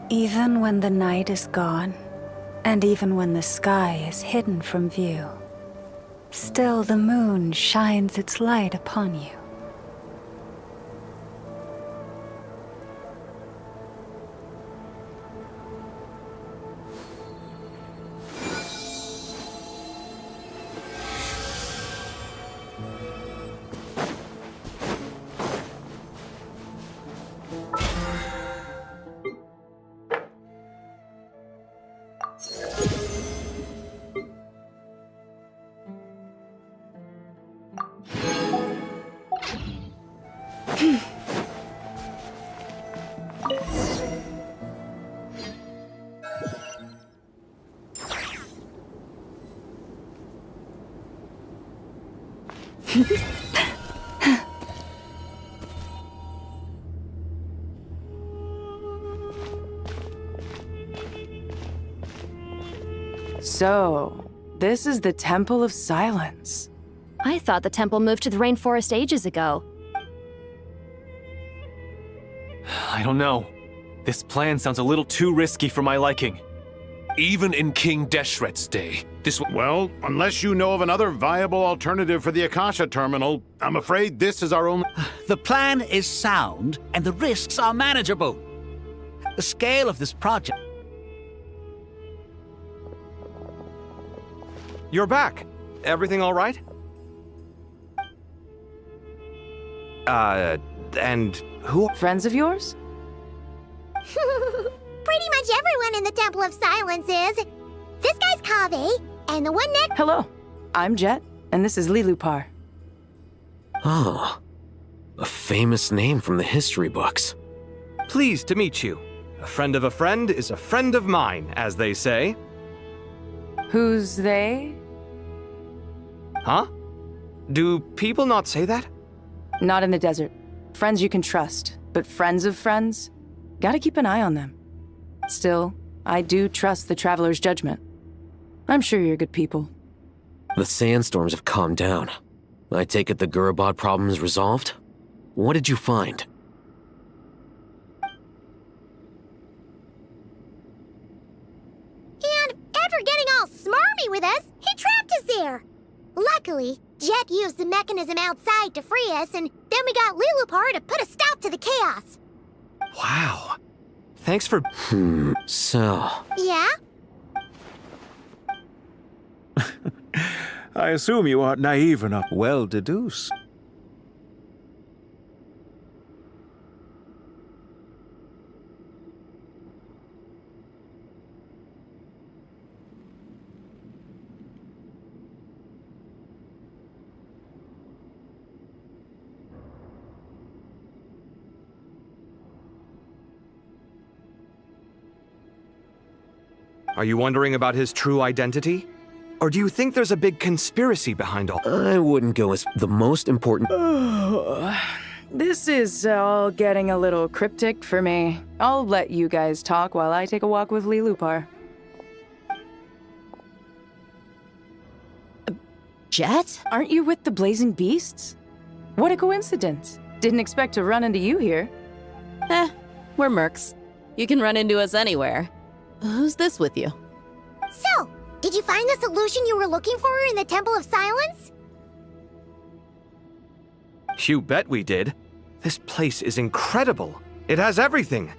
Even when the night is gone, and even when the sky is hidden from view, still the moon shines its light upon you. So, this is the Temple of Silence. I thought the temple moved to the rainforest ages ago. I don't know. This plan sounds a little too risky for my liking. Even in King Deshret's day, this Well, unless you know of another viable alternative for the Akasha terminal, I'm afraid this is our only... The plan is sound, and the risks are manageable. The scale of this project... You're back. Everything all right? And who? Friends of yours? Pretty much everyone in the Temple of Silence is. This guy's Kaveh, and the one next... Hello, I'm Jet, and this is Lilupar. Oh, a famous name from the history books. Pleased to meet you. A friend of a friend is a friend of mine, as they say. Who's they? Huh? Do people not say that? Not in the desert. Friends you can trust, but friends of friends? Gotta keep an eye on them. Still, I do trust the Traveler's judgment. I'm sure you're good people. The sandstorms have calmed down. I take it the Gurabod problem is resolved? What did you find? And after getting all smarmy with us, he trapped us there. Luckily, Jet used the mechanism outside to free us, and then we got Lilupar to put a stop to the chaos. Wow. Thanks for... So... Yeah? I assume you aren't naive enough. Well deduce. Are you wondering about his true identity? Or do you think there's a big conspiracy behind all... I wouldn't go as the most important... This is all getting a little cryptic for me. I'll let you guys talk while I take a walk with Lilupar. Jet? Aren't you with the Blazing Beasts? What a coincidence. Didn't expect to run into you here. We're mercs. You can run into us anywhere. Who's this with you? So, did you find the solution you were looking for in the Temple of Silence? You bet we did. This place is incredible. It has everything.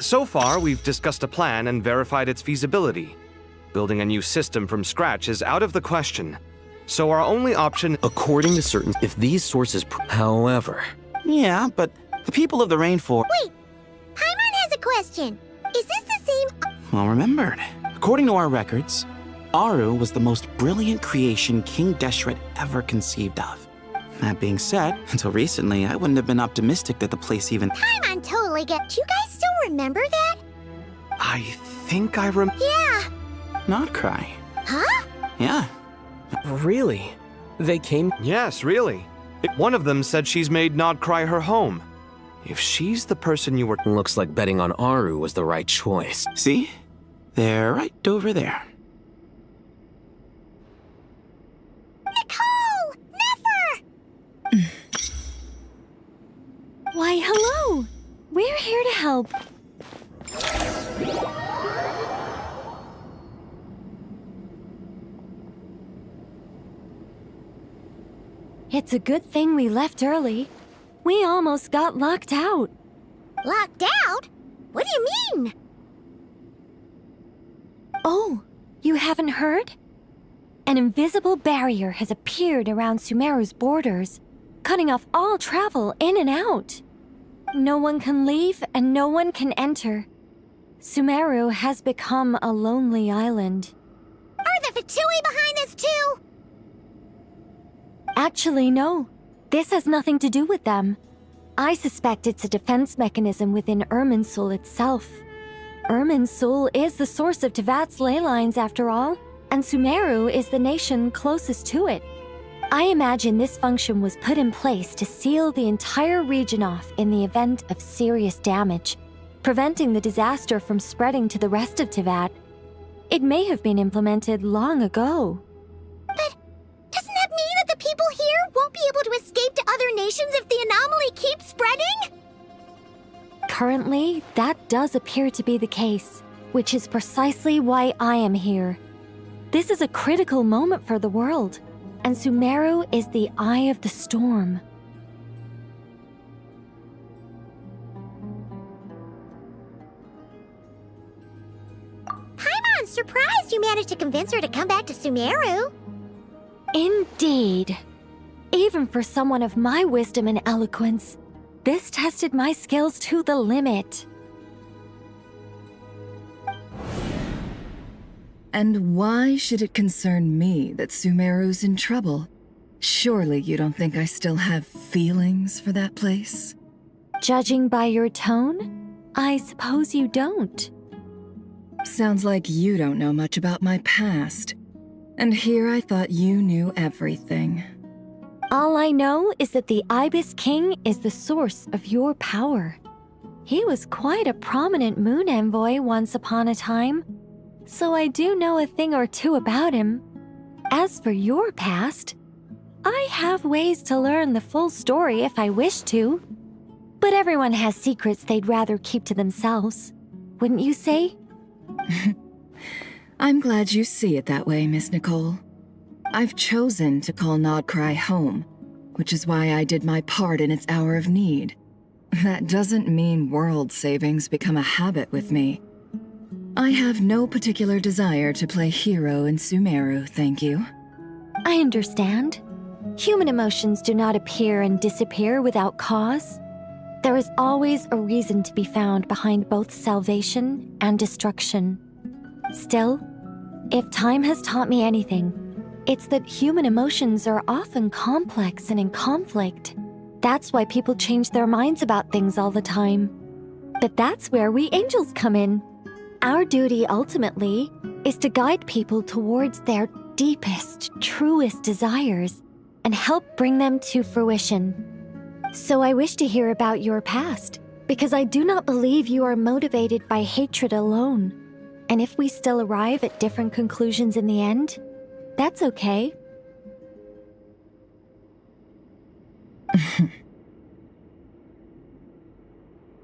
So far, we've discussed a plan and verified its feasibility. Building a new system from scratch is out of the question. So our only option— According to certain, if these sources, however. Yeah, but the people of the rainforest. Wait, Paimon has a question. Is this the same? Well remembered. According to our records, Aru was the most brilliant creation King Deshret ever conceived of. That being said, until recently, I wouldn't have been optimistic that the place even— Paimon totally get. Do you guys still remember that? I think I Yeah. Not cry. Huh? Yeah. Really? They came? Yes, really. One of them said she's made Nod Cry her home. If she's the person you were— Looks like betting on Aru was the right choice. See? They're right over there. Nicole! Never! Why, hello! We're here to help. It's a good thing we left early. We almost got locked out. Locked out? What do you mean? Oh, you haven't heard? An invisible barrier has appeared around Sumeru's borders, cutting off all travel in and out. No one can leave and no one can enter. Sumeru has become a lonely island. Are the Fatui behind this too? Actually, no. This has nothing to do with them. I suspect it's a defense mechanism within Irminsul itself. Irminsul is the source of Tevat's ley lines, after all, and Sumeru is the nation closest to it. I imagine this function was put in place to seal the entire region off in the event of serious damage, preventing the disaster from spreading to the rest of Tevat. It may have been implemented long ago. But doesn't that mean that the people here won't be able to escape to other nations if the anomaly keeps spreading? Currently, that does appear to be the case, which is precisely why I am here. This is a critical moment for the world, and Sumeru is the eye of the storm. Paimon's surprised you managed to convince her to come back to Sumeru. Indeed. Even for someone of my wisdom and eloquence, this tested my skills to the limit. And why should it concern me that Sumeru's in trouble? Surely you don't think I still have feelings for that place? Judging by your tone, I suppose you don't. Sounds like you don't know much about my past. And here I thought you knew everything. All I know is that the Ibis King is the source of your power. He was quite a prominent moon envoy once upon a time, so I do know a thing or two about him. As for your past, I have ways to learn the full story if I wish to. But everyone has secrets they'd rather keep to themselves, wouldn't you say? I'm glad you see it that way, Miss Nicole. I've chosen to call Nodcry home, which is why I did my part in its hour of need. That doesn't mean world savings become a habit with me. I have no particular desire to play hero in Sumeru, thank you. I understand. Human emotions do not appear and disappear without cause. There is always a reason to be found behind both salvation and destruction. Still, if time has taught me anything, it's that human emotions are often complex and in conflict. That's why people change their minds about things all the time. But that's where we angels come in. Our duty, ultimately, is to guide people towards their deepest, truest desires and help bring them to fruition. So I wish to hear about your past, because I do not believe you are motivated by hatred alone. And if we still arrive at different conclusions in the end, that's okay.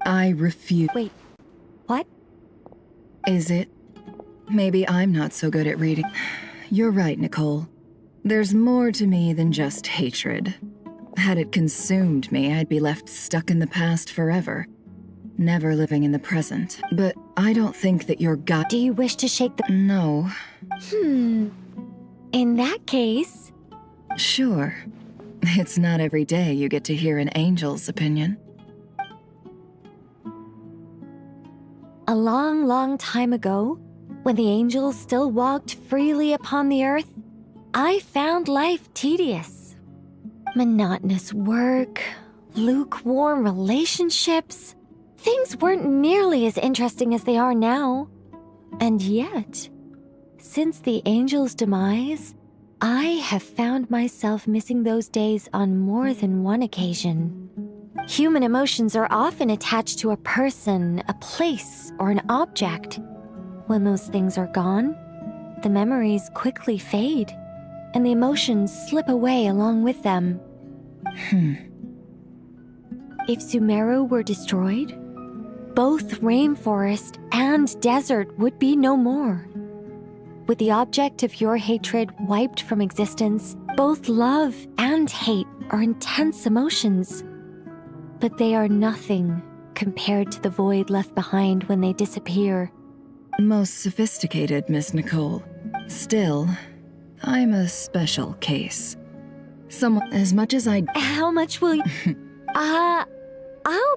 I refuse. Wait, what? Is it? Maybe I'm not so good at reading. You're right, Nicole. There's more to me than just hatred. Had it consumed me, I'd be left stuck in the past forever, never living in the present. But I don't think that your Do you wish to shake the— No. In that case, Sure. It's not every day you get to hear an angel's opinion. A long, long time ago, when the angels still walked freely upon the earth, I found life tedious. Monotonous work, lukewarm relationships. Things weren't nearly as interesting as they are now. And yet, since the angels' demise, I have found myself missing those days on more than one occasion. Human emotions are often attached to a person, a place, or an object. When those things are gone, the memories quickly fade, and the emotions slip away along with them. If Sumeru were destroyed, both rainforest and desert would be no more. With the object of your hatred wiped from existence, both love and hate are intense emotions. But they are nothing compared to the void left behind when they disappear. Most sophisticated, Miss Nicole. Still, I'm a special case. As much as I... How much will you... I'll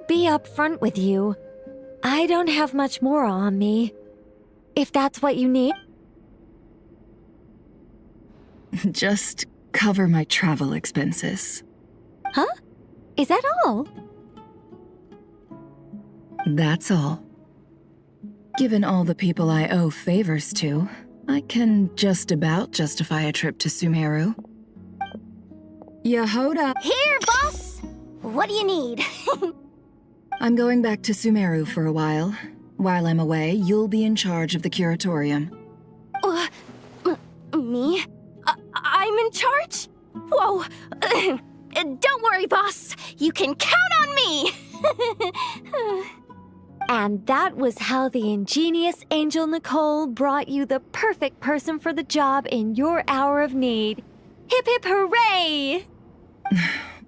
be upfront with you. I don't have much more on me. If that's what you need. Just cover my travel expenses. Huh? Is that all? That's all. Given all the people I owe favors to, I can just about justify a trip to Sumeru. Yehoda! Here, boss! What do you need? I'm going back to Sumeru for a while. While I'm away, you'll be in charge of the curatorium. Me? I'm in charge? Whoa! Don't worry, boss. You can count on me! And that was how the ingenious Angel Nicole brought you the perfect person for the job in your hour of need. Hip hip hooray!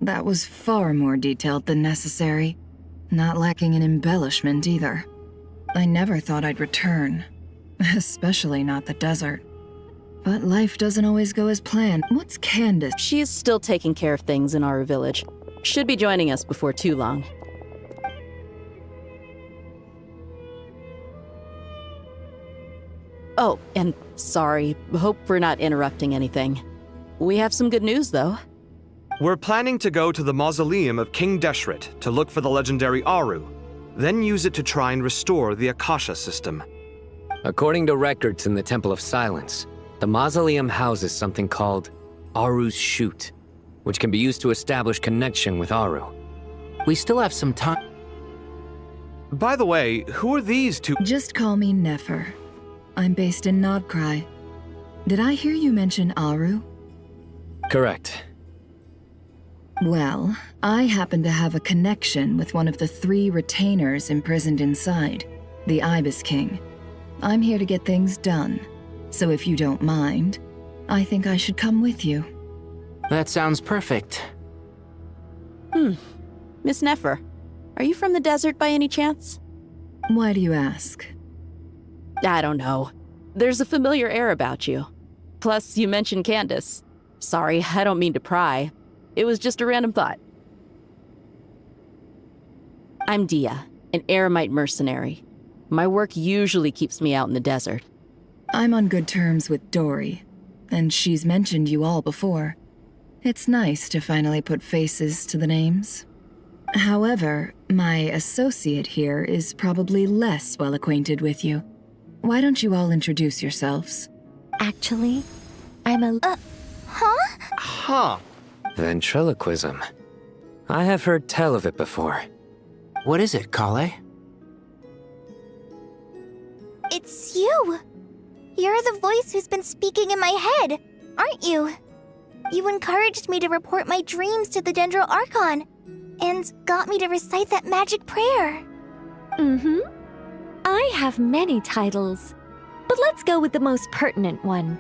That was far more detailed than necessary. Not lacking in embellishment either. I never thought I'd return. Especially not the desert. But life doesn't always go as planned. What's Candace? She is still taking care of things in our village. Should be joining us before too long. Oh, and sorry. Hope we're not interrupting anything. We have some good news, though. We're planning to go to the mausoleum of King Deshret to look for the legendary Aru, then use it to try and restore the Akasha system. According to records in the Temple of Silence, the mausoleum houses something called Aru's Chute, which can be used to establish connection with Aru. We still have some time. By the way, who are these two? Just call me Nefer. I'm based in Nodcry. Did I hear you mention Aru? Correct. Well, I happen to have a connection with one of the 3 retainers imprisoned inside, the Ibis King. I'm here to get things done, so if you don't mind, I think I should come with you. That sounds perfect. Miss Nefer, are you from the desert by any chance? Why do you ask? I don't know. There's a familiar air about you. Plus, you mentioned Candace. Sorry, I don't mean to pry. It was just a random thought. I'm Dia, an eremite mercenary. My work usually keeps me out in the desert. I'm on good terms with Dory, and she's mentioned you all before. It's nice to finally put faces to the names. However, my associate here is probably less well acquainted with you. Why don't you all introduce yourselves? Actually, I'm a... Huh. Ventriloquism. I have heard tell of it before. What is it, Kale? It's you! You're the voice who's been speaking in my head, aren't you? You encouraged me to report my dreams to the Dendro Archon, and got me to recite that magic prayer. I have many titles, but let's go with the most pertinent one.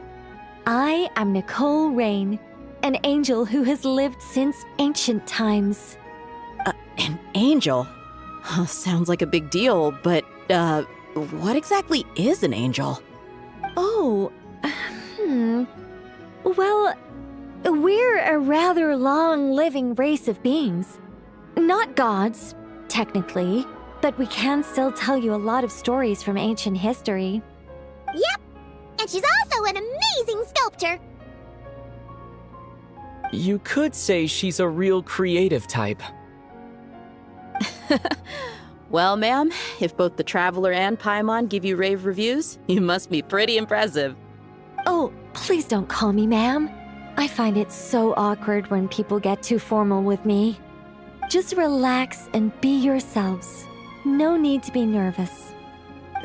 I am Nicole Rain, an angel who has lived since ancient times. An angel? Sounds like a big deal, but, what exactly is an angel? Oh, well, We're a rather long-living race of beings. Not gods, technically, but we can still tell you a lot of stories from ancient history. Yep, and she's also an amazing sculptor. You could say she's a real creative type. Well, ma'am, if both the Traveler and Paimon give you rave reviews, you must be pretty impressive. Oh, please don't call me ma'am. I find it so awkward when people get too formal with me. Just relax and be yourselves. No need to be nervous.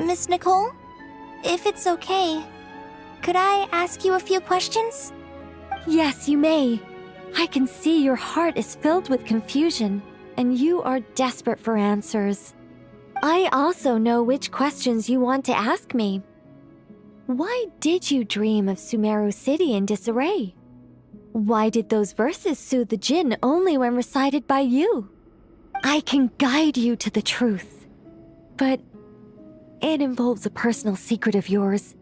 Miss Nicole, if it's okay, could I ask you a few questions? Yes, you may. I can see your heart is filled with confusion, and you are desperate for answers. I also know which questions you want to ask me. Why did you dream of Sumeru City in disarray? Why did those verses soothe the Jinn only when recited by you? I can guide you to the truth, but it involves a personal secret of yours.